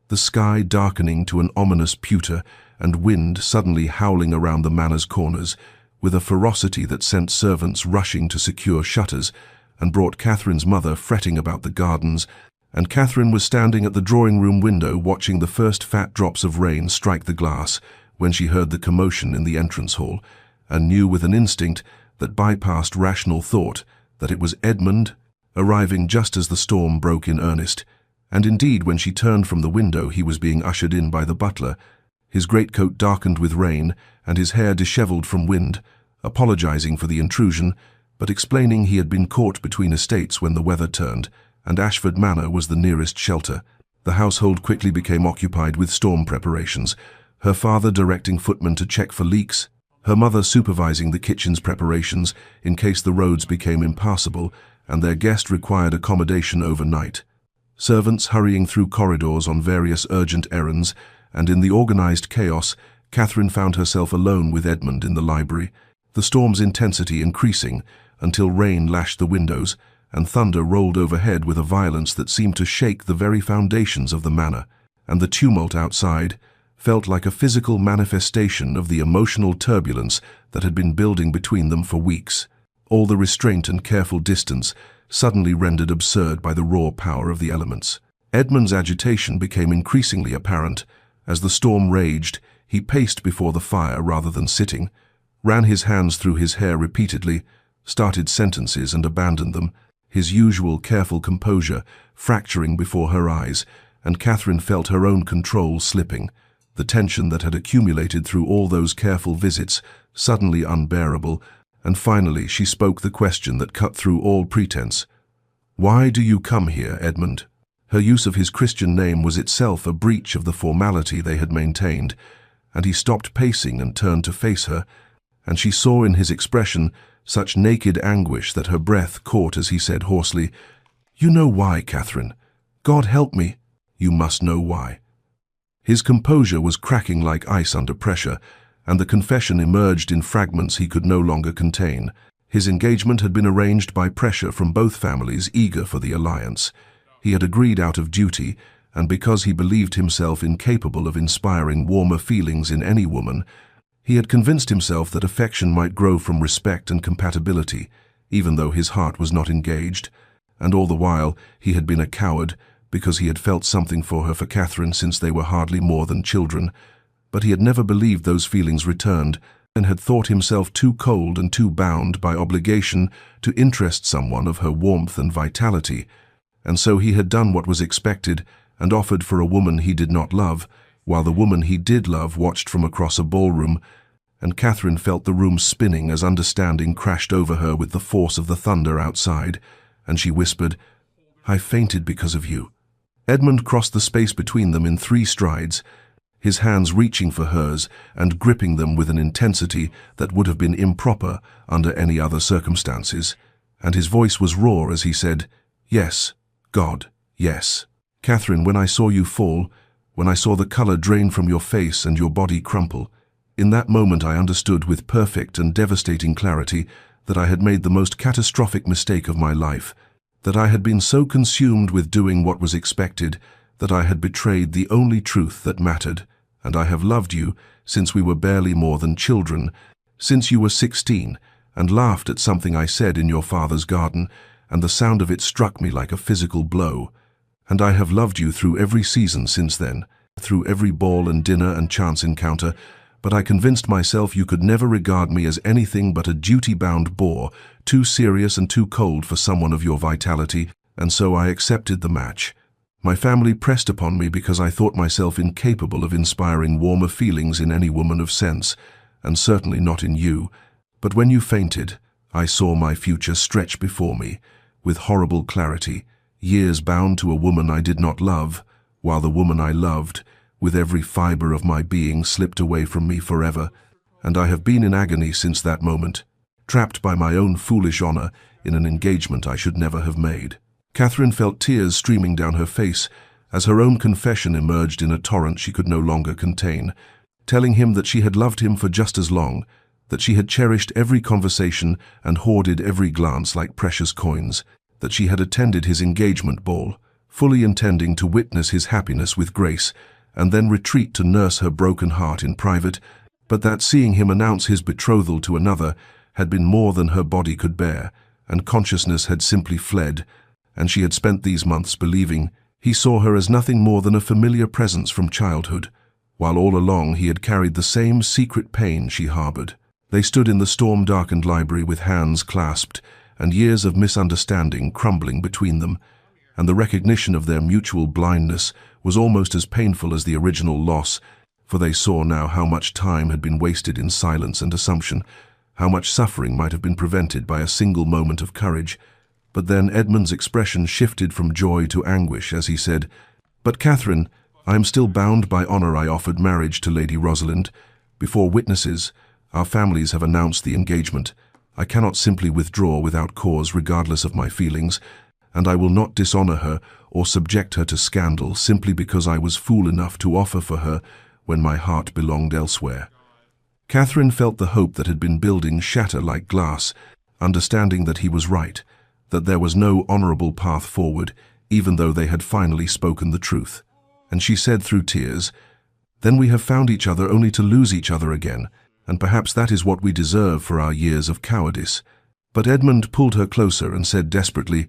the sky darkening to an ominous pewter and wind suddenly howling around the manor's corners, with a ferocity that sent servants rushing to secure shutters and brought Catherine's mother fretting about the gardens, and Catherine was standing at the drawing-room window watching the first fat drops of rain strike the glass when she heard the commotion in the entrance hall, and knew with an instinct that bypassed rational thought that it was Edmund, arriving just as the storm broke in earnest, and indeed when she turned from the window he was being ushered in by the butler, his greatcoat darkened with rain and his hair dishevelled from wind, apologizing for the intrusion, but explaining he had been caught between estates when the weather turned, and Ashford Manor was the nearest shelter. The household quickly became occupied with storm preparations, her father directing footmen to check for leaks, her mother supervising the kitchen's preparations in case the roads became impassable and their guest required accommodation overnight. Servants hurrying through corridors on various urgent errands, and in the organized chaos, Catherine found herself alone with Edmund in the library, the storm's intensity increasing until rain lashed the windows and thunder rolled overhead with a violence that seemed to shake the very foundations of the manor, and the tumult outside felt like a physical manifestation of the emotional turbulence that had been building between them for weeks, all the restraint and careful distance suddenly rendered absurd by the raw power of the elements. Edmund's agitation became increasingly apparent. As the storm raged, he paced before the fire rather than sitting, ran his hands through his hair repeatedly, started sentences and abandoned them, his usual careful composure fracturing before her eyes, and Catherine felt her own control slipping, the tension that had accumulated through all those careful visits suddenly unbearable, and finally she spoke the question that cut through all pretense. "Why do you come here, Edmund?" Her use of his Christian name was itself a breach of the formality they had maintained, and he stopped pacing and turned to face her, and she saw in his expression such naked anguish that her breath caught as he said hoarsely, "You know why, Catherine. God help me. You must know why." His composure was cracking like ice under pressure, and the confession emerged in fragments he could no longer contain. His engagement had been arranged by pressure from both families eager for the alliance. He had agreed out of duty, and because he believed himself incapable of inspiring warmer feelings in any woman, he had convinced himself that affection might grow from respect and compatibility, even though his heart was not engaged, and all the while he had been a coward because he had felt something for her, for Catherine, since they were hardly more than children. But he had never believed those feelings returned, and had thought himself too cold and too bound by obligation to interest someone of her warmth and vitality, and so he had done what was expected and offered for a woman he did not love, while the woman he did love watched from across a ballroom, and Catherine felt the room spinning as understanding crashed over her with the force of the thunder outside, and she whispered, "I fainted because of you." Edmund crossed the space between them in 3 strides, his hands reaching for hers and gripping them with an intensity that would have been improper under any other circumstances, and his voice was raw as he said, "Yes, God, yes. Catherine, when I saw you fall, when I saw the color drain from your face and your body crumple, in that moment I understood with perfect and devastating clarity that I had made the most catastrophic mistake of my life, that I had been so consumed with doing what was expected that I had betrayed the only truth that mattered, and I have loved you since we were barely more than children, since you were 16, and laughed at something I said in your father's garden, and the sound of it struck me like a physical blow. And I have loved you through every season since then, through every ball and dinner and chance encounter, but I convinced myself you could never regard me as anything but a duty-bound bore, too serious and too cold for someone of your vitality, and so I accepted the match. My family pressed upon me because I thought myself incapable of inspiring warmer feelings in any woman of sense, and certainly not in you. But when you fainted, I saw my future stretch before me, with horrible clarity, years bound to a woman I did not love, while the woman I loved, with every fiber of my being, slipped away from me forever, and I have been in agony since that moment, trapped by my own foolish honor in an engagement I should never have made." Catherine felt tears streaming down her face as her own confession emerged in a torrent she could no longer contain, telling him that she had loved him for just as long, that she had cherished every conversation and hoarded every glance like precious coins, that she had attended his engagement ball, fully intending to witness his happiness with grace, and then retreat to nurse her broken heart in private, but that seeing him announce his betrothal to another had been more than her body could bear, and consciousness had simply fled, and she had spent these months believing he saw her as nothing more than a familiar presence from childhood, while all along he had carried the same secret pain she harbored. They stood in the storm-darkened library with hands clasped, and years of misunderstanding crumbling between them, and the recognition of their mutual blindness was almost as painful as the original loss, for they saw now how much time had been wasted in silence and assumption, how much suffering might have been prevented by a single moment of courage. But then Edmund's expression shifted from joy to anguish as he said, "But Catherine, I am still bound by honor. I offered marriage to Lady Rosalind. Before witnesses, our families have announced the engagement. I cannot simply withdraw without cause regardless of my feelings, and I will not dishonor her or subject her to scandal simply because I was fool enough to offer for her when my heart belonged elsewhere." Catherine felt the hope that had been building shatter like glass, understanding that he was right, that there was no honorable path forward, even though they had finally spoken the truth. And she said through tears, "Then we have found each other only to lose each other again, and perhaps that is what we deserve for our years of cowardice." But Edmund pulled her closer and said desperately,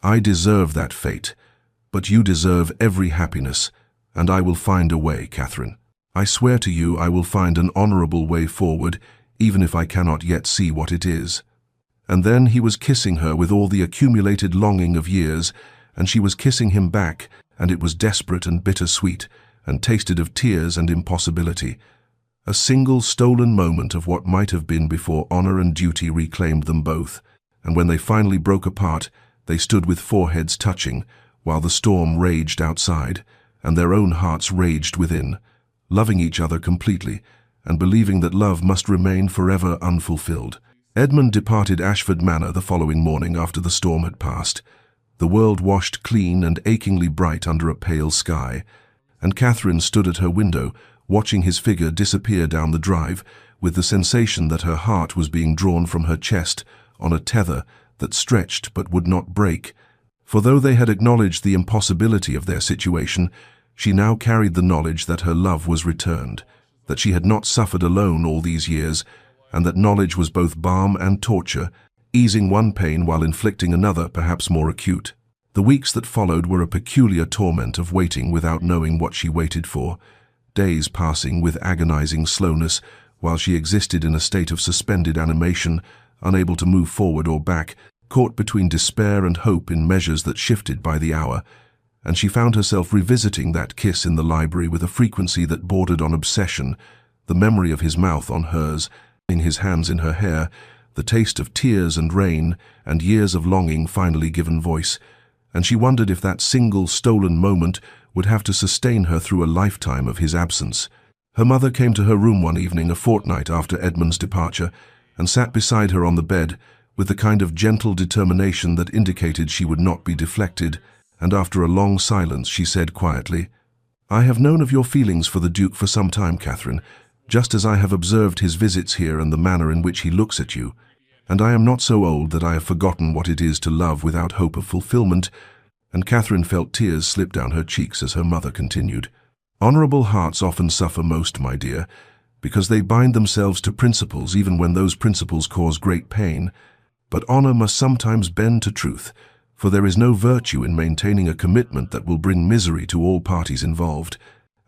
"I deserve that fate, but you deserve every happiness, and I will find a way, Catherine. I swear to you I will find an honorable way forward, even if I cannot yet see what it is." And then he was kissing her with all the accumulated longing of years, and she was kissing him back, and it was desperate and bittersweet, and tasted of tears and impossibility. A single stolen moment of what might have been before honor and duty reclaimed them both, and when they finally broke apart, they stood with foreheads touching, while the storm raged outside, and their own hearts raged within, loving each other completely, and believing that love must remain forever unfulfilled. Edmund departed Ashford Manor the following morning after the storm had passed. The world washed clean and achingly bright under a pale sky, and Catherine stood at her window, watching his figure disappear down the drive, with the sensation that her heart was being drawn from her chest on a tether that stretched but would not break. For though they had acknowledged the impossibility of their situation, she now carried the knowledge that her love was returned, that she had not suffered alone all these years, and that knowledge was both balm and torture, easing one pain while inflicting another, perhaps more acute. The weeks that followed were a peculiar torment of waiting without knowing what she waited for, days passing with agonizing slowness while she existed in a state of suspended animation, unable to move forward or back, caught between despair and hope in measures that shifted by the hour, and she found herself revisiting that kiss in the library with a frequency that bordered on obsession, the memory of his mouth on hers, his hands in her hair, the taste of tears and rain, and years of longing finally given voice, and she wondered if that single stolen moment would have to sustain her through a lifetime of his absence. Her mother came to her room one evening a fortnight after Edmund's departure, and sat beside her on the bed, with the kind of gentle determination that indicated she would not be deflected, and after a long silence she said quietly, "I have known of your feelings for the Duke for some time, Catherine, just as I have observed his visits here and the manner in which he looks at you, and I am not so old that I have forgotten what it is to love without hope of fulfillment," and Catherine felt tears slip down her cheeks as her mother continued, "Honorable hearts often suffer most, my dear, because they bind themselves to principles even when those principles cause great pain, but honor must sometimes bend to truth, for there is no virtue in maintaining a commitment that will bring misery to all parties involved,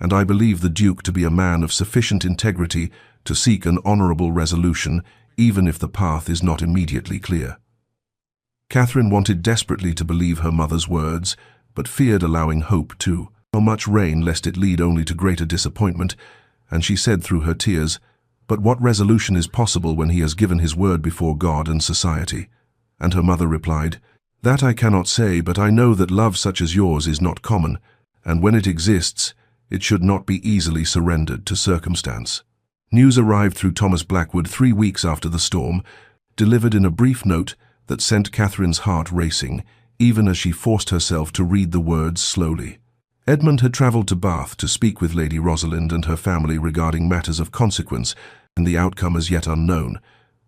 and I believe the Duke to be a man of sufficient integrity to seek an honorable resolution, even if the path is not immediately clear." Catherine wanted desperately to believe her mother's words, but feared allowing hope too much rain lest it lead only to greater disappointment, and she said through her tears, "But what resolution is possible when he has given his word before God and society?" And her mother replied, "That I cannot say, but I know that love such as yours is not common, and when it exists, it should not be easily surrendered to circumstance." News arrived through Thomas Blackwood 3 weeks after the storm, delivered in a brief note that sent Catherine's heart racing, even as she forced herself to read the words slowly. Edmund had travelled to Bath to speak with Lady Rosalind and her family regarding matters of consequence, and the outcome as yet unknown.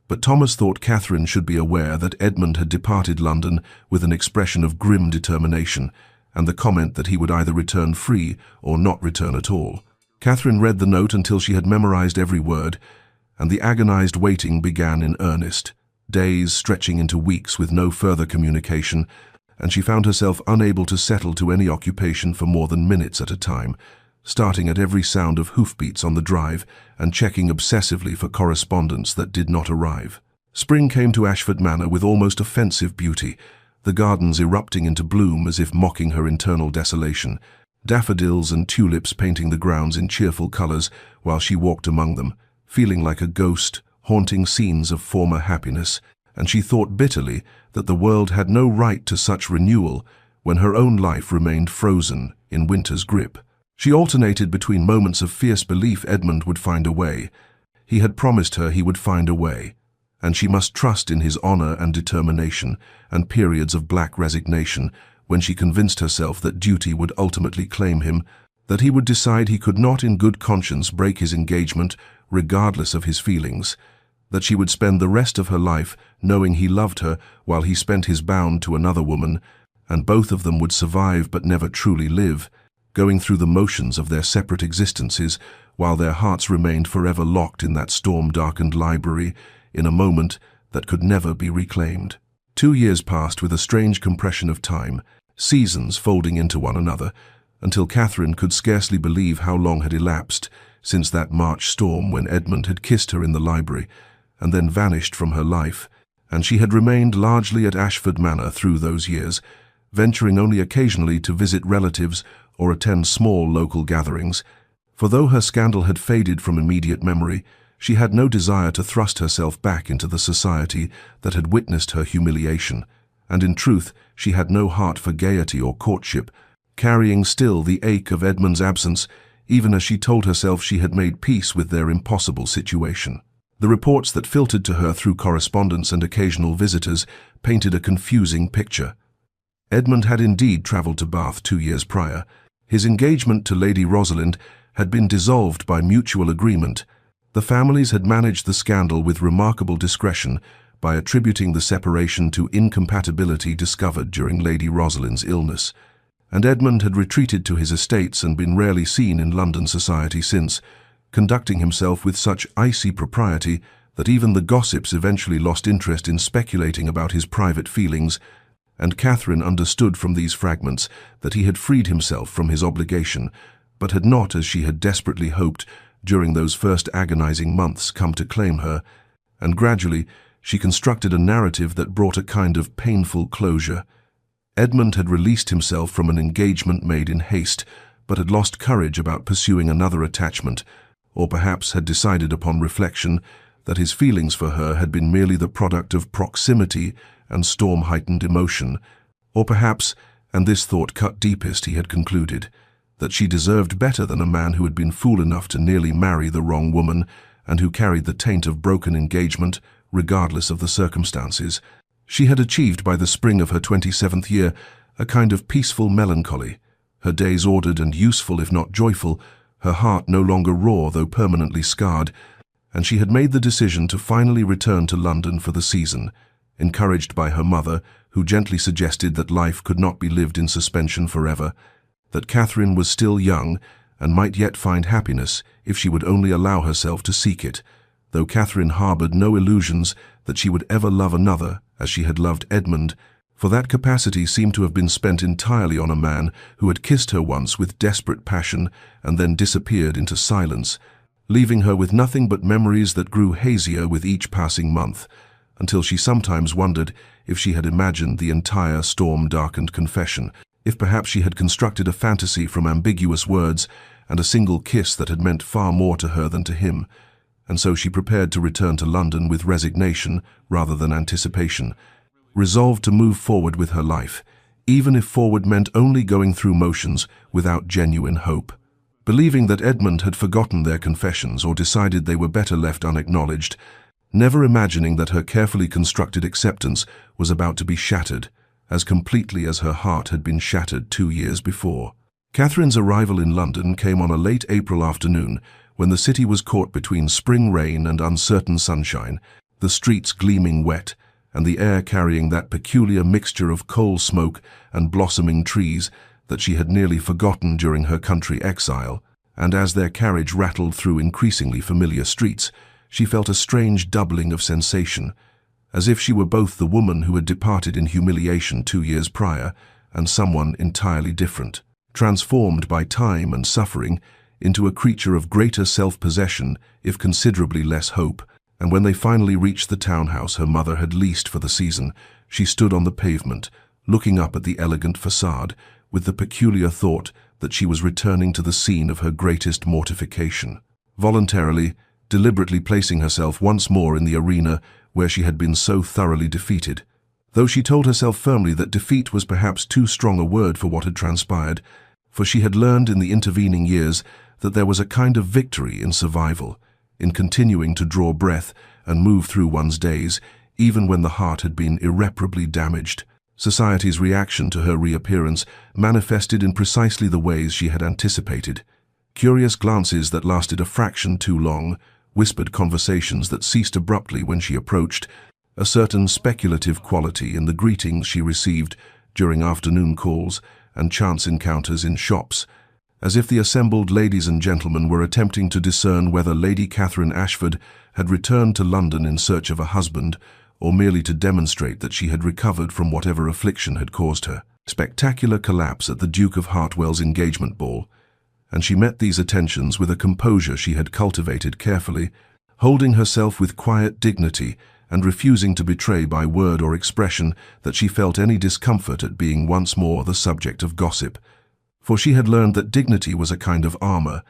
But Thomas thought Catherine should be aware that Edmund had departed London with an expression of grim determination, and the comment that he would either return free or not return at all. Catherine read the note until she had memorized every word, and the agonized waiting began in earnest, days stretching into weeks with no further communication, and she found herself unable to settle to any occupation for more than minutes at a time, starting at every sound of hoofbeats on the drive and checking obsessively for correspondence that did not arrive. Spring came to Ashford Manor with almost offensive beauty, the gardens erupting into bloom as if mocking her internal desolation, daffodils and tulips painting the grounds in cheerful colors while she walked among them, feeling like a ghost, haunting scenes of former happiness, and she thought bitterly that the world had no right to such renewal when her own life remained frozen in winter's grip. She alternated between moments of fierce belief Edmund would find a way. He had promised her he would find a way, and she must trust in his honor and determination, and periods of black resignation when she convinced herself that duty would ultimately claim him, that he would decide he could not in good conscience break his engagement regardless of his feelings, that she would spend the rest of her life knowing he loved her while he spent his bound to another woman, and both of them would survive but never truly live, going through the motions of their separate existences while their hearts remained forever locked in that storm-darkened library in a moment that could never be reclaimed. 2 years passed with a strange compression of time, seasons folding into one another, until Catherine could scarcely believe how long had elapsed since that March storm when Edmund had kissed her in the library and then vanished from her life, and she had remained largely at Ashford Manor through those years, venturing only occasionally to visit relatives or attend small local gatherings. For though her scandal had faded from immediate memory, she had no desire to thrust herself back into the society that had witnessed her humiliation, and in truth she had no heart for gaiety or courtship, carrying still the ache of Edmund's absence, even as she told herself she had made peace with their impossible situation. The reports that filtered to her through correspondence and occasional visitors painted a confusing picture. Edmund had indeed travelled to Bath 2 years prior. His engagement to Lady Rosalind had been dissolved by mutual agreement. The families had managed the scandal with remarkable discretion by attributing the separation to incompatibility discovered during Lady Rosalind's illness, and Edmund had retreated to his estates and been rarely seen in London society since, conducting himself with such icy propriety that even the gossips eventually lost interest in speculating about his private feelings, and Catherine understood from these fragments that he had freed himself from his obligation, but had not, as she had desperately hoped, during those first agonizing months come to claim her, and gradually she constructed a narrative that brought a kind of painful closure. Edmund had released himself from an engagement made in haste, but had lost courage about pursuing another attachment, or perhaps had decided upon reflection that his feelings for her had been merely the product of proximity and storm-heightened emotion, or perhaps, and this thought cut deepest, he had concluded, that she deserved better than a man who had been fool enough to nearly marry the wrong woman and who carried the taint of broken engagement, regardless of the circumstances. She had achieved by the spring of her 27th year a kind of peaceful melancholy, her days ordered and useful if not joyful, her heart no longer raw though permanently scarred, and she had made the decision to finally return to London for the season, encouraged by her mother, who gently suggested that life could not be lived in suspension forever, that Catherine was still young and might yet find happiness if she would only allow herself to seek it, though Catherine harboured no illusions that she would ever love another as she had loved Edmund, for that capacity seemed to have been spent entirely on a man who had kissed her once with desperate passion and then disappeared into silence, leaving her with nothing but memories that grew hazier with each passing month, until she sometimes wondered if she had imagined the entire storm-darkened confession, if perhaps she had constructed a fantasy from ambiguous words and a single kiss that had meant far more to her than to him, and so she prepared to return to London with resignation rather than anticipation, resolved to move forward with her life, even if forward meant only going through motions without genuine hope. Believing that Edmund had forgotten their confessions or decided they were better left unacknowledged, never imagining that her carefully constructed acceptance was about to be shattered, as completely as her heart had been shattered 2 years before. Catherine's arrival in London came on a late April afternoon, when the city was caught between spring rain and uncertain sunshine, the streets gleaming wet, and the air carrying that peculiar mixture of coal smoke and blossoming trees that she had nearly forgotten during her country exile, and as their carriage rattled through increasingly familiar streets, she felt a strange doubling of sensation, as if she were both the woman who had departed in humiliation 2 years prior and someone entirely different, transformed by time and suffering into a creature of greater self-possession if considerably less hope. And when they finally reached the townhouse her mother had leased for the season, she stood on the pavement, looking up at the elegant facade, with the peculiar thought that she was returning to the scene of her greatest mortification, voluntarily, deliberately placing herself once more in the arena where she had been so thoroughly defeated, though she told herself firmly that defeat was perhaps too strong a word for what had transpired, for she had learned in the intervening years that there was a kind of victory in survival, in continuing to draw breath and move through one's days, even when the heart had been irreparably damaged. Society's reaction to her reappearance manifested in precisely the ways she had anticipated. Curious glances that lasted a fraction too long, whispered conversations that ceased abruptly when she approached, a certain speculative quality in the greetings she received during afternoon calls and chance encounters in shops, as if the assembled ladies and gentlemen were attempting to discern whether Lady Catherine Ashford had returned to London in search of a husband, or merely to demonstrate that she had recovered from whatever affliction had caused her spectacular collapse at the Duke of Hartwell's engagement ball, and she met these attentions with a composure she had cultivated carefully, holding herself with quiet dignity and refusing to betray by word or expression that she felt any discomfort at being once more the subject of gossip, for she had learned that dignity was a kind of armor,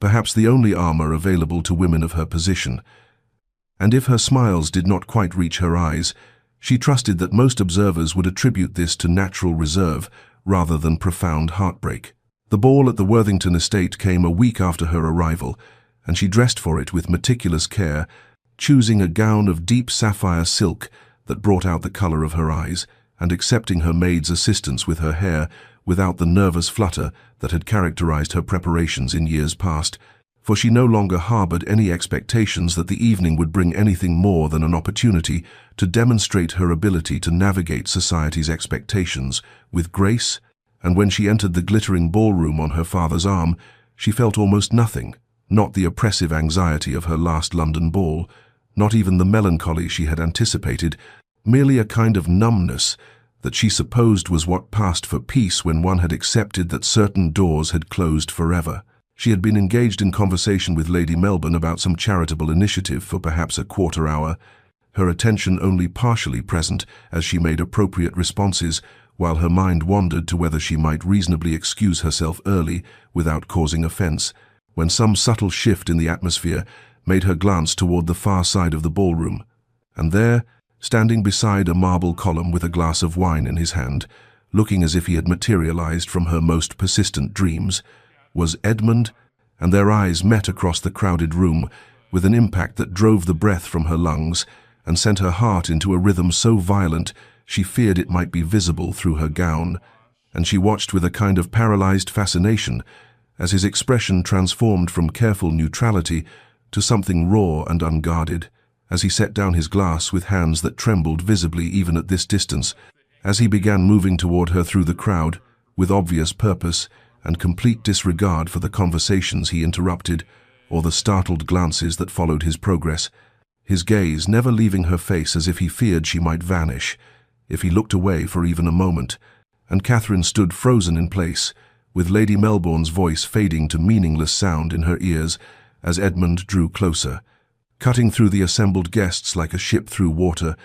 perhaps the only armor available to women of her position, and if her smiles did not quite reach her eyes, she trusted that most observers would attribute this to natural reserve rather than profound heartbreak. The ball at the Worthington estate came a week after her arrival, and she dressed for it with meticulous care, choosing a gown of deep sapphire silk that brought out the color of her eyes, and accepting her maid's assistance with her hair without the nervous flutter that had characterized her preparations in years past, for she no longer harbored any expectations that the evening would bring anything more than an opportunity to demonstrate her ability to navigate society's expectations with grace, and when she entered the glittering ballroom on her father's arm, she felt almost nothing, not the oppressive anxiety of her last London ball, not even the melancholy she had anticipated, merely a kind of numbness that she supposed was what passed for peace when one had accepted that certain doors had closed forever. She had been engaged in conversation with Lady Melbourne about some charitable initiative for perhaps a quarter hour, her attention only partially present as she made appropriate responses, while her mind wandered to whether she might reasonably excuse herself early without causing offense, when some subtle shift in the atmosphere made her glance toward the far side of the ballroom. And there, standing beside a marble column with a glass of wine in his hand, looking as if he had materialized from her most persistent dreams, was Edmund, and their eyes met across the crowded room with an impact that drove the breath from her lungs and sent her heart into a rhythm so violent she feared it might be visible through her gown, and she watched with a kind of paralyzed fascination as his expression transformed from careful neutrality to something raw and unguarded, as he set down his glass with hands that trembled visibly even at this distance, as he began moving toward her through the crowd, with obvious purpose and complete disregard for the conversations he interrupted or the startled glances that followed his progress, his gaze never leaving her face as if he feared she might vanish if he looked away for even a moment, and Catherine stood frozen in place, with Lady Melbourne's voice fading to meaningless sound in her ears as Edmund drew closer, cutting through the assembled guests like a ship through water,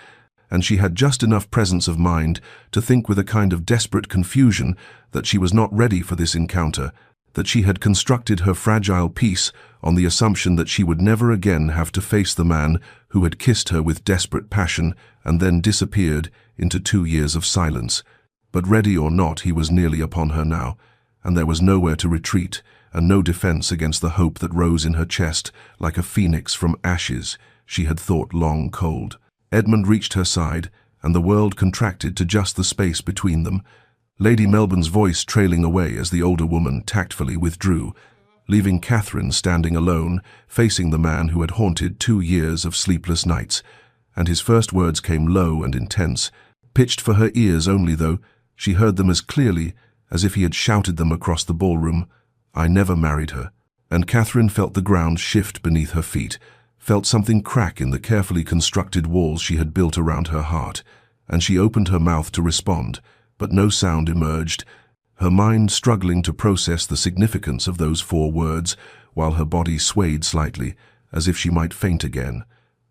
and she had just enough presence of mind to think with a kind of desperate confusion that she was not ready for this encounter, that she had constructed her fragile peace on the assumption that she would never again have to face the man who had kissed her with desperate passion and then disappeared into 2 years of silence. But ready or not, he was nearly upon her now, and there was nowhere to retreat and no defense against the hope that rose in her chest like a phoenix from ashes she had thought long cold. Edmund reached her side, and the world contracted to just the space between them, Lady Melbourne's voice trailing away as the older woman tactfully withdrew, leaving Catherine standing alone, facing the man who had haunted 2 years of sleepless nights, and his first words came low and intense, pitched for her ears only, though she heard them as clearly as if he had shouted them across the ballroom. "I never married her." And Catherine felt the ground shift beneath her feet, felt something crack in the carefully constructed walls she had built around her heart, and she opened her mouth to respond, but no sound emerged, her mind struggling to process the significance of those 4 words, while her body swayed slightly, as if she might faint again,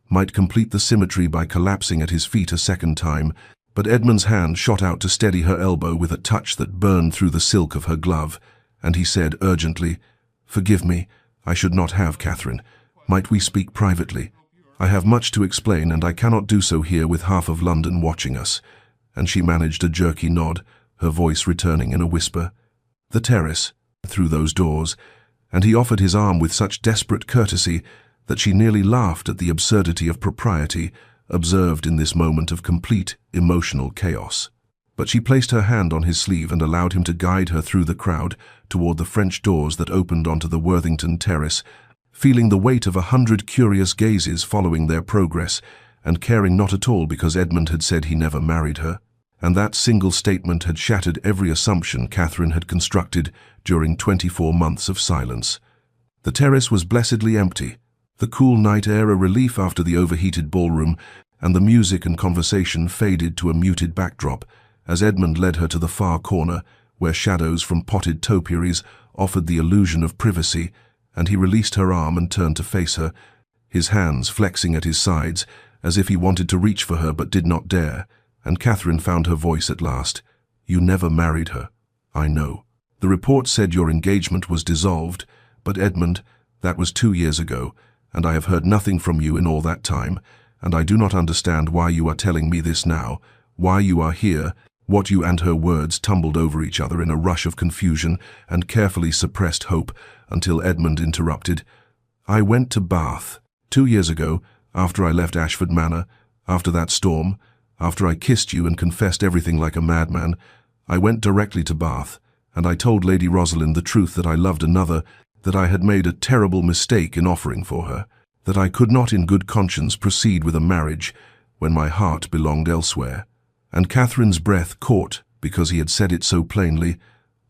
might complete the symmetry by collapsing at his feet a second time, but Edmund's hand shot out to steady her elbow with a touch that burned through the silk of her glove, and he said urgently, "Forgive me, I should not have, Catherine. Might we speak privately? I have much to explain, and I cannot do so here with half of London watching us." And she managed a jerky nod, her voice returning in a whisper. "The terrace, through those doors," and he offered his arm with such desperate courtesy that she nearly laughed at the absurdity of propriety observed in this moment of complete emotional chaos. But she placed her hand on his sleeve and allowed him to guide her through the crowd toward the French doors that opened onto the Worthington terrace, feeling the weight of 100 curious gazes following their progress, and caring not at all because Edmund had said he never married her, and that single statement had shattered every assumption Catherine had constructed during 24 months of silence. The terrace was blessedly empty, the cool night air a relief after the overheated ballroom, and the music and conversation faded to a muted backdrop, as Edmund led her to the far corner, where shadows from potted topiaries offered the illusion of privacy, and he released her arm and turned to face her, his hands flexing at his sides, as if he wanted to reach for her but did not dare, and Catherine found her voice at last. "You never married her. I know. The report said your engagement was dissolved, but Edmund, that was 2 years ago, and I have heard nothing from you in all that time, and I do not understand why you are telling me this now, why you are here, What you and her words tumbled over each other in a rush of confusion and carefully suppressed hope until Edmund interrupted. I went to Bath 2 years ago, after I left Ashford Manor, after that storm, after I kissed you and confessed everything like a madman. I went directly to Bath, and I told Lady Rosalind the truth, that I loved another, that I had made a terrible mistake in offering for her, that I could not in good conscience proceed with a marriage when my heart belonged elsewhere. And Catherine's breath caught because he had said it so plainly.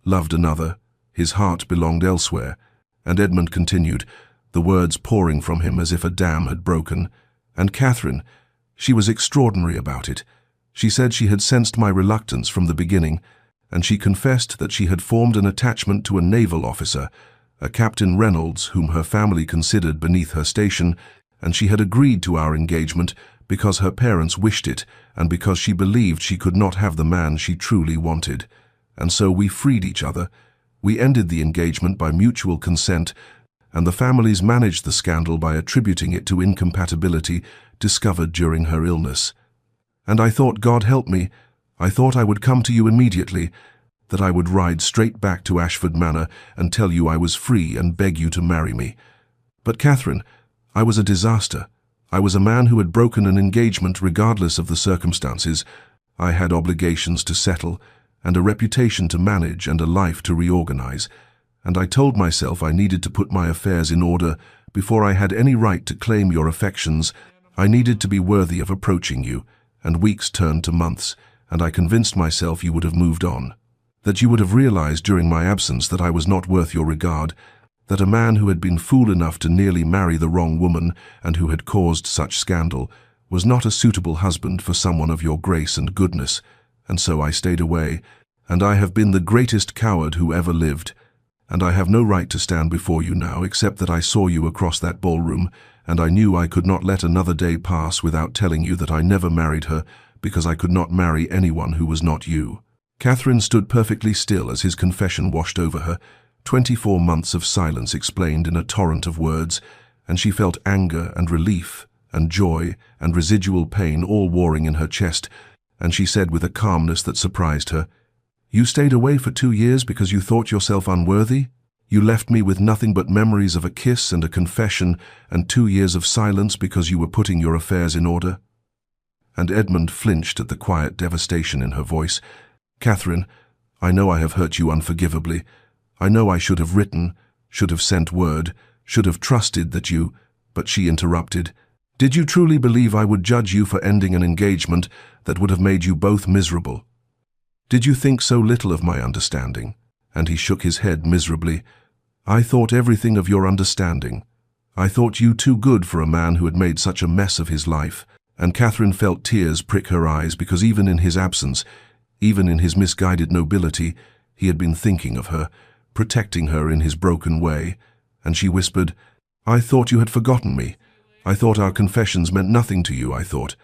Loved another, his heart belonged elsewhere. And Edmund continued, the words pouring from him as if a dam had broken. And Catherine, she was extraordinary about it. She said she had sensed my reluctance from the beginning, and she confessed that she had formed an attachment to a naval officer, a Captain Reynolds, whom her family considered beneath her station, and she had agreed to our engagement because her parents wished it, and because she believed she could not have the man she truly wanted. And so we freed each other. We ended the engagement by mutual consent, and the families managed the scandal by attributing it to incompatibility discovered during her illness. And I thought, God help me, I thought I would come to you immediately, that I would ride straight back to Ashford Manor and tell you I was free and beg you to marry me. But Catherine, I was a disaster. I was a man who had broken an engagement regardless of the circumstances. I had obligations to settle, and a reputation to manage, and a life to reorganize. And I told myself I needed to put my affairs in order before I had any right to claim your affections. I needed to be worthy of approaching you, and weeks turned to months, and I convinced myself you would have moved on, that you would have realized during my absence that I was not worth your regard, that a man who had been fool enough to nearly marry the wrong woman and who had caused such scandal was not a suitable husband for someone of your grace and goodness. And so I stayed away, and I have been the greatest coward who ever lived. And I have no right to stand before you now, except that I saw you across that ballroom, and I knew I could not let another day pass without telling you that I never married her, because I could not marry anyone who was not you. Catherine stood perfectly still as his confession washed over her. 24 months of silence explained in a torrent of words, and she felt anger and relief and joy and residual pain all warring in her chest, and she said with a calmness that surprised her, "You stayed away for 2 years because you thought yourself unworthy? You left me with nothing but memories of a kiss and a confession, and 2 years of silence because you were putting your affairs in order?" And Edmund flinched at the quiet devastation in her voice. "Catherine, I know I have hurt you unforgivably. I know I should have written, should have sent word, should have trusted that you—" But she interrupted. "Did you truly believe I would judge you for ending an engagement that would have made you both miserable? Did you think so little of my understanding?" And he shook his head miserably. "I thought everything of your understanding. I thought you too good for a man who had made such a mess of his life." And Catherine felt tears prick her eyes, because even in his absence, even in his misguided nobility, he had been thinking of her, protecting her in his broken way. And she whispered, "I thought you had forgotten me. I thought our confessions meant nothing to you, I thought."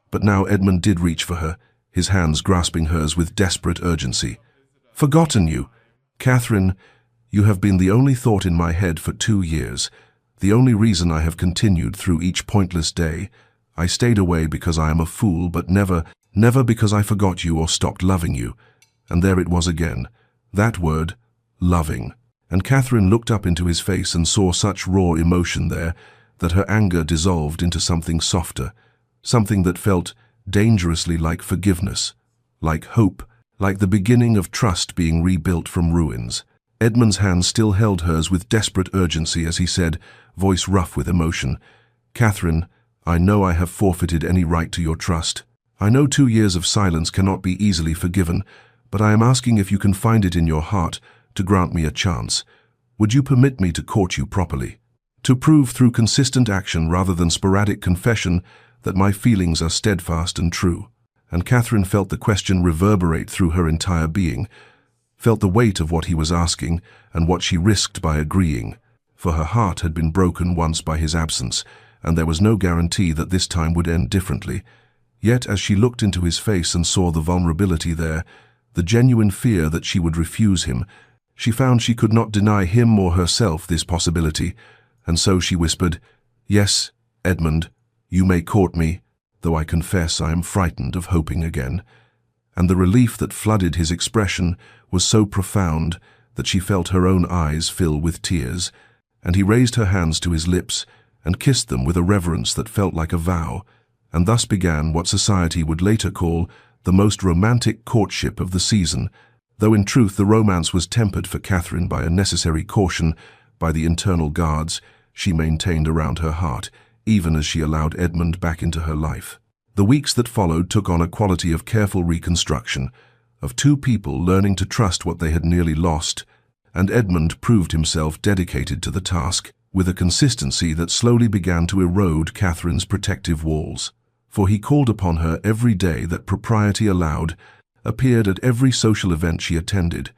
But now Edmund did reach for her, his hands grasping hers with desperate urgency. "Forgotten you? Catherine, you have been the only thought in my head for 2 years, the only reason I have continued through each pointless day. I stayed away because I am a fool, but never because I forgot you or stopped loving you." And there it was again, that word, loving. And Catherine looked up into his face and saw such raw emotion there that her anger dissolved into something softer, something that felt dangerously like forgiveness, like hope, like the beginning of trust being rebuilt from ruins. Edmund's hand still held hers with desperate urgency as he said, voice rough with emotion, "Catherine, I know I have forfeited any right to your trust. I know 2 years of silence cannot be easily forgiven, but I am asking if you can find it in your heart to grant me a chance. Would you permit me to court you properly? To prove through consistent action rather than sporadic confession that my feelings are steadfast and true?" And Catherine felt the question reverberate through her entire being, felt the weight of what he was asking and what she risked by agreeing, for her heart had been broken once by his absence, and there was no guarantee that this time would end differently. Yet as she looked into his face and saw the vulnerability there, the genuine fear that she would refuse him, she found she could not deny him or herself this possibility, and so she whispered, "Yes, Edmund, you may court me, though I confess I am frightened of hoping again." and the relief that flooded his expression was so profound that she felt her own eyes fill with tears, and he raised her hands to his lips and kissed them with a reverence that felt like a vow, and thus began what society would later call the most romantic courtship of the season, though in truth the romance was tempered for Catherine by a necessary caution, by the internal guards she maintained around her heart, even as she allowed Edmund back into her life. The weeks that followed took on a quality of careful reconstruction, of two people learning to trust what they had nearly lost, and Edmund proved himself dedicated to the task, with a consistency that slowly began to erode Catherine's protective walls. For he called upon her every day that propriety allowed, appeared at every social event she attended,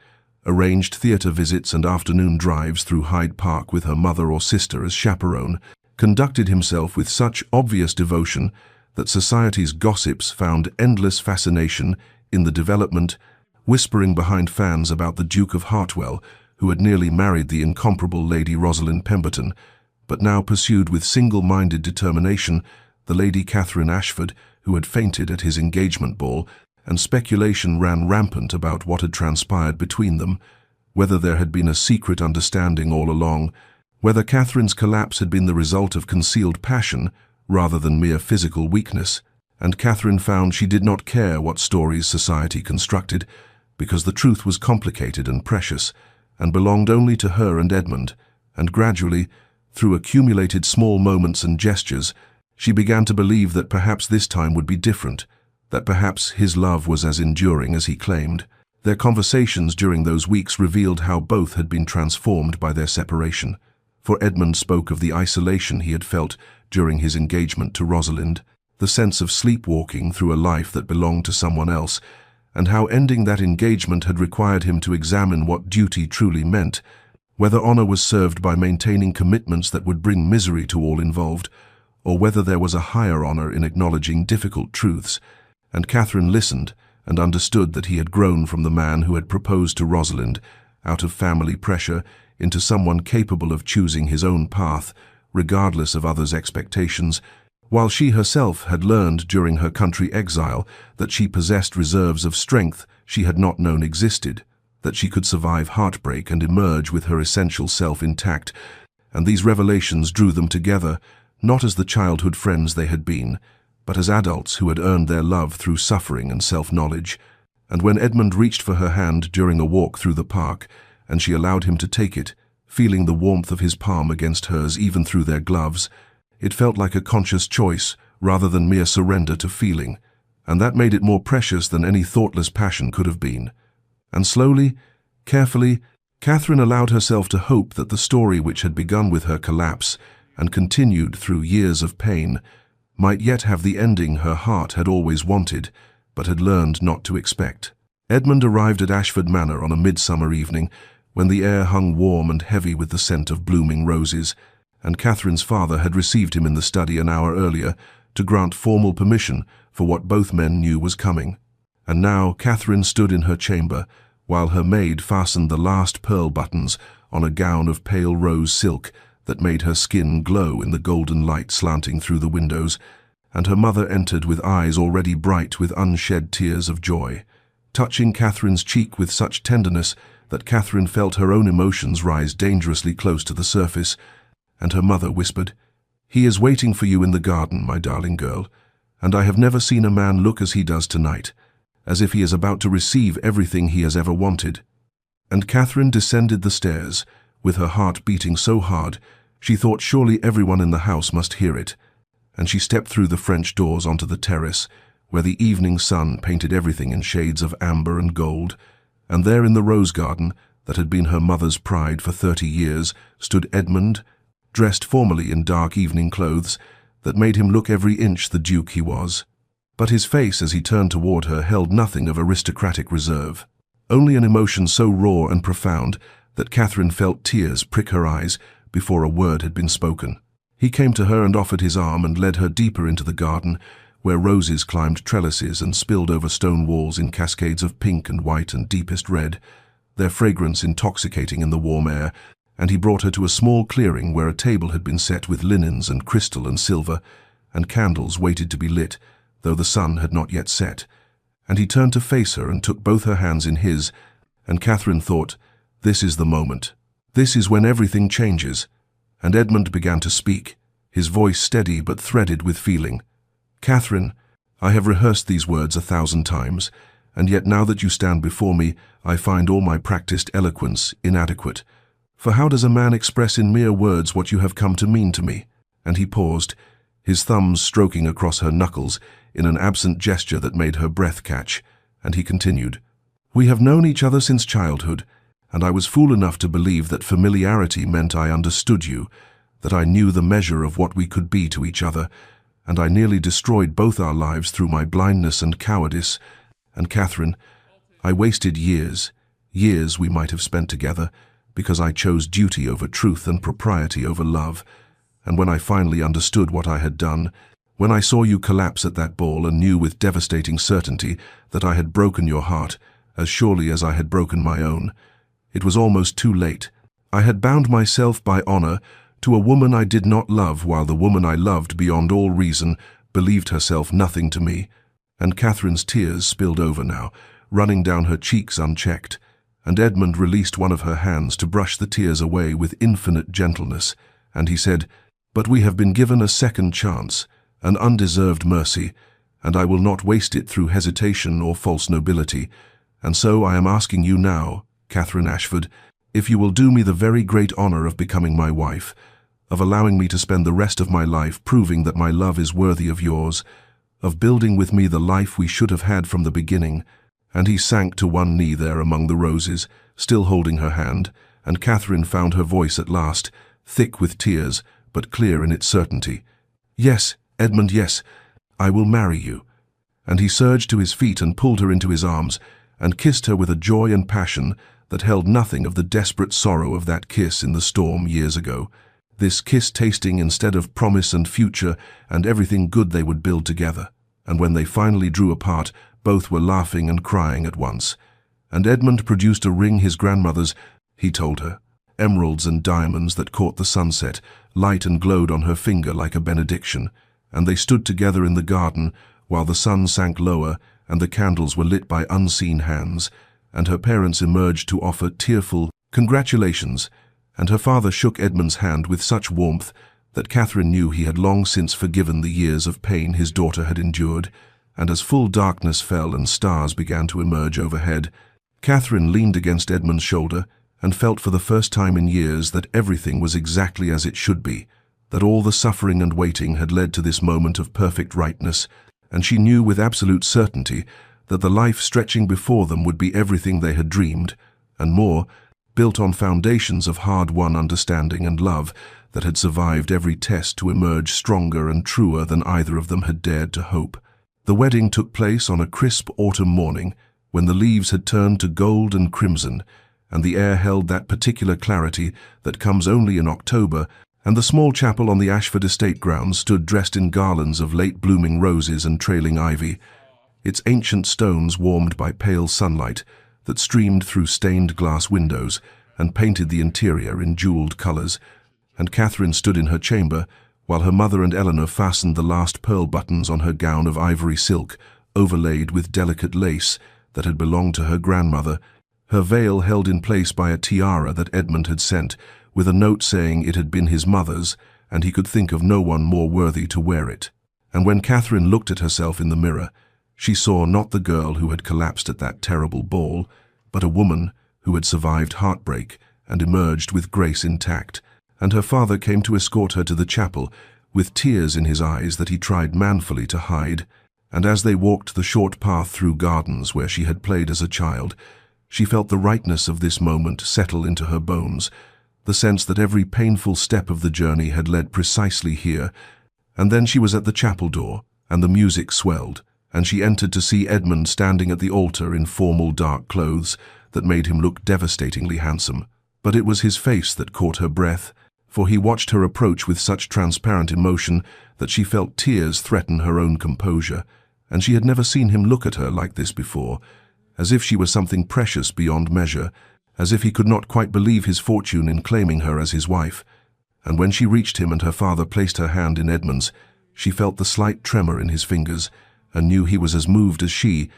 arranged theatre visits and afternoon drives through Hyde Park with her mother or sister as chaperone, conducted himself with such obvious devotion that society's gossips found endless fascination in the development, whispering behind fans about the Duke of Hartwell, who had nearly married the incomparable Lady Rosalind Pemberton, but now pursued with single-minded determination the Lady Catherine Ashford, who had fainted at his engagement ball, and speculation ran rampant about what had transpired between them, whether there had been a secret understanding all along, whether Catherine's collapse had been the result of concealed passion rather than mere physical weakness, and Catherine found she did not care what stories society constructed, because the truth was complicated and precious, and belonged only to her and Edmund, and gradually, through accumulated small moments and gestures, she began to believe that perhaps this time would be different, that perhaps his love was as enduring as he claimed. Their conversations during those weeks revealed how both had been transformed by their separation, for Edmund spoke of the isolation he had felt during his engagement to Rosalind, the sense of sleepwalking through a life that belonged to someone else, and how ending that engagement had required him to examine what duty truly meant, whether honor was served by maintaining commitments that would bring misery to all involved, or whether there was a higher honor in acknowledging difficult truths. And Catherine listened and understood that he had grown from the man who had proposed to Rosalind, out of family pressure, into someone capable of choosing his own path, regardless of others' expectations, while she herself had learned during her country exile that she possessed reserves of strength she had not known existed, that she could survive heartbreak and emerge with her essential self intact, and these revelations drew them together, not as the childhood friends they had been, but as adults who had earned their love through suffering and self-knowledge. And when Edmund reached for her hand during a walk through the park, and she allowed him to take it, feeling the warmth of his palm against hers even through their gloves, it felt like a conscious choice rather than mere surrender to feeling, and that made it more precious than any thoughtless passion could have been. And slowly, carefully, Catherine allowed herself to hope that the story which had begun with her collapse and continued through years of pain might yet have the ending her heart had always wanted, but had learned not to expect. Edmund arrived at Ashford Manor on a midsummer evening, when the air hung warm and heavy with the scent of blooming roses, and Catherine's father had received him in the study an hour earlier to grant formal permission for what both men knew was coming. And now Catherine stood in her chamber, while her maid fastened the last pearl buttons on a gown of pale rose silk that made her skin glow in the golden light slanting through the windows, and her mother entered with eyes already bright with unshed tears of joy, touching Catherine's cheek with such tenderness that Catherine felt her own emotions rise dangerously close to the surface, and her mother whispered, "He is waiting for you in the garden, my darling girl, and I have never seen a man look as he does tonight, as if he is about to receive everything he has ever wanted." And Catherine descended the stairs, with her heart beating so hard she thought surely everyone in the house must hear it, and she stepped through the French doors onto the terrace, where the evening sun painted everything in shades of amber and gold, and there in the rose garden that had been her mother's pride for 30 years stood Edmund, dressed formally in dark evening clothes that made him look every inch the duke he was. But his face as he turned toward her held nothing of aristocratic reserve, only an emotion so raw and profound that Catherine felt tears prick her eyes before a word had been spoken. He came to her and offered his arm and led her deeper into the garden, where roses climbed trellises and spilled over stone walls in cascades of pink and white and deepest red, their fragrance intoxicating in the warm air, and he brought her to a small clearing where a table had been set with linens and crystal and silver, and candles waited to be lit, though the sun had not yet set, and he turned to face her and took both her hands in his, and Catherine thought, this is the moment. This is when everything changes. And Edmund began to speak, his voice steady but threaded with feeling. Catherine, I have rehearsed these words 1,000 times, and yet now that you stand before me, I find all my practiced eloquence inadequate. For how does a man express in mere words what you have come to mean to me? And he paused, his thumbs stroking across her knuckles in an absent gesture that made her breath catch, and he continued, We have known each other since childhood, and I was fool enough to believe that familiarity meant I understood you, that I knew the measure of what we could be to each other, and I nearly destroyed both our lives through my blindness and cowardice. And Catherine, I wasted years we might have spent together, because I chose duty over truth and propriety over love. And when I finally understood what I had done, when I saw you collapse at that ball and knew with devastating certainty that I had broken your heart, as surely as I had broken my own, it was almost too late. I had bound myself by honor to a woman I did not love, while the woman I loved beyond all reason believed herself nothing to me. And Catherine's tears spilled over now, running down her cheeks unchecked, and Edmund released one of her hands to brush the tears away with infinite gentleness, and he said, But we have been given a second chance, an undeserved mercy, and I will not waste it through hesitation or false nobility, and so I am asking you now, Catherine Ashford, if you will do me the very great honor of becoming my wife, of allowing me to spend the rest of my life proving that my love is worthy of yours, of building with me the life we should have had from the beginning. And he sank to one knee there among the roses, still holding her hand, and Catherine found her voice at last, thick with tears, but clear in its certainty. Yes, Edmund, yes, I will marry you. And he surged to his feet and pulled her into his arms, and kissed her with a joy and passion that held nothing of the desperate sorrow of that kiss in the storm years ago. This kiss tasting instead of promise and future and everything good they would build together. And when they finally drew apart, both were laughing and crying at once. And Edmund produced a ring his grandmother's, he told her, emeralds and diamonds that caught the sunset, light and glowed on her finger like a benediction. And they stood together in the garden while the sun sank lower and the candles were lit by unseen hands, and her parents emerged to offer tearful congratulations, and her father shook Edmund's hand with such warmth that Catherine knew he had long since forgiven the years of pain his daughter had endured. And as full darkness fell and stars began to emerge overhead, Catherine leaned against Edmund's shoulder and felt for the first time in years that everything was exactly as it should be, that all the suffering and waiting had led to this moment of perfect rightness, and she knew with absolute certainty that the life stretching before them would be everything they had dreamed, and more, built on foundations of hard-won understanding and love that had survived every test to emerge stronger and truer than either of them had dared to hope. The wedding took place on a crisp autumn morning, when the leaves had turned to gold and crimson, and the air held that particular clarity that comes only in October, and the small chapel on the Ashford estate grounds stood dressed in garlands of late-blooming roses and trailing ivy, its ancient stones warmed by pale sunlight that streamed through stained glass windows and painted the interior in jeweled colors. And Catherine stood in her chamber, while her mother and Eleanor fastened the last pearl buttons on her gown of ivory silk, overlaid with delicate lace that had belonged to her grandmother, her veil held in place by a tiara that Edmund had sent, with a note saying it had been his mother's, and he could think of no one more worthy to wear it. And when Catherine looked at herself in the mirror, she saw not the girl who had collapsed at that terrible ball, but a woman who had survived heartbreak and emerged with grace intact. And her father came to escort her to the chapel, with tears in his eyes that he tried manfully to hide. And as they walked the short path through gardens where she had played as a child, she felt the rightness of this moment settle into her bones, the sense that every painful step of the journey had led precisely here. And then she was at the chapel door, and the music swelled, and she entered to see Edmund standing at the altar in formal dark clothes that made him look devastatingly handsome. But it was his face that caught her breath, for he watched her approach with such transparent emotion that she felt tears threaten her own composure, and she had never seen him look at her like this before, as if she were something precious beyond measure, as if he could not quite believe his fortune in claiming her as his wife. And when she reached him and her father placed her hand in Edmund's, she felt the slight tremor in his fingers, and knew he was as moved as she,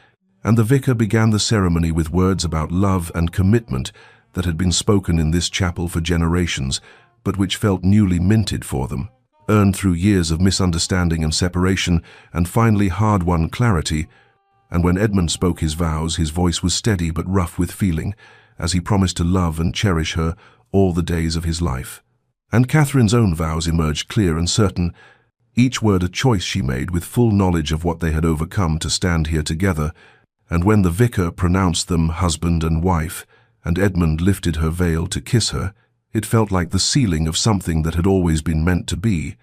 And the vicar began the ceremony with words about love and commitment that had been spoken in this chapel for generations, but which felt newly minted for them, earned through years of misunderstanding and separation, and finally hard-won clarity. And when Edmund spoke his vows, his voice was steady but rough with feeling, as he promised to love and cherish her all the days of his life. And Catherine's own vows emerged clear and certain, each word a choice she made with full knowledge of what they had overcome to stand here together. And when the vicar pronounced them husband and wife, and Edmund lifted her veil to kiss her, it felt like the sealing of something that had always been meant to be,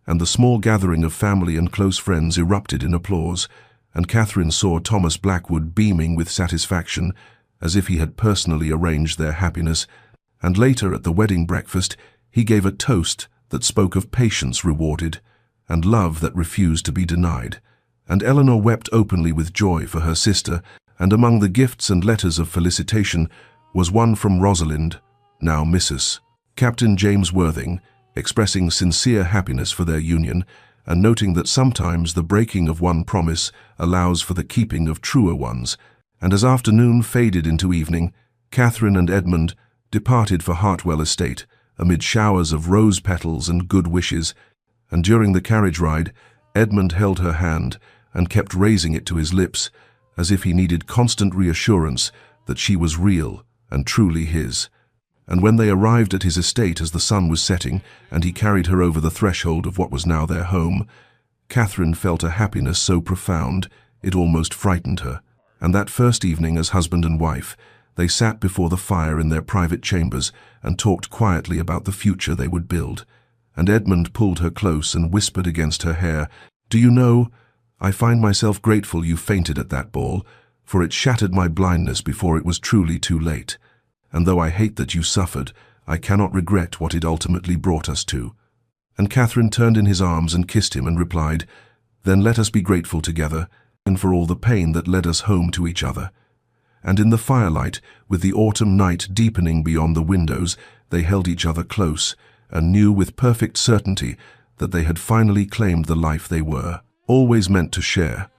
and the small gathering of family and close friends erupted in applause, and Catherine saw Thomas Blackwood beaming with satisfaction, as if he had personally arranged their happiness, and later at the wedding breakfast he gave a toast that spoke of patience rewarded, and love that refused to be denied. And Eleanor wept openly with joy for her sister, and among the gifts and letters of felicitation was one from Rosalind, now Mrs. Captain James Worthing, expressing sincere happiness for their union, and noting that sometimes the breaking of one promise allows for the keeping of truer ones. And as afternoon faded into evening, Catherine and Edmund departed for Hartwell Estate, amid showers of rose petals and good wishes, and during the carriage ride, Edmund held her hand and kept raising it to his lips, as if he needed constant reassurance that she was real and truly his. And when they arrived at his estate as the sun was setting, and he carried her over the threshold of what was now their home, Catherine felt a happiness so profound it almost frightened her. And that first evening as husband and wife, they sat before the fire in their private chambers and talked quietly about the future they would build. And Edmund pulled her close and whispered against her hair, "Do you know, I find myself grateful you fainted at that ball, for it shattered my blindness before it was truly too late. And though I hate that you suffered, I cannot regret what it ultimately brought us to." And Catherine turned in his arms and kissed him and replied, "Then let us be grateful together, and for all the pain that led us home to each other." And in the firelight, with the autumn night deepening beyond the windows, they held each other close, and knew with perfect certainty that they had finally claimed the life they were always meant to share.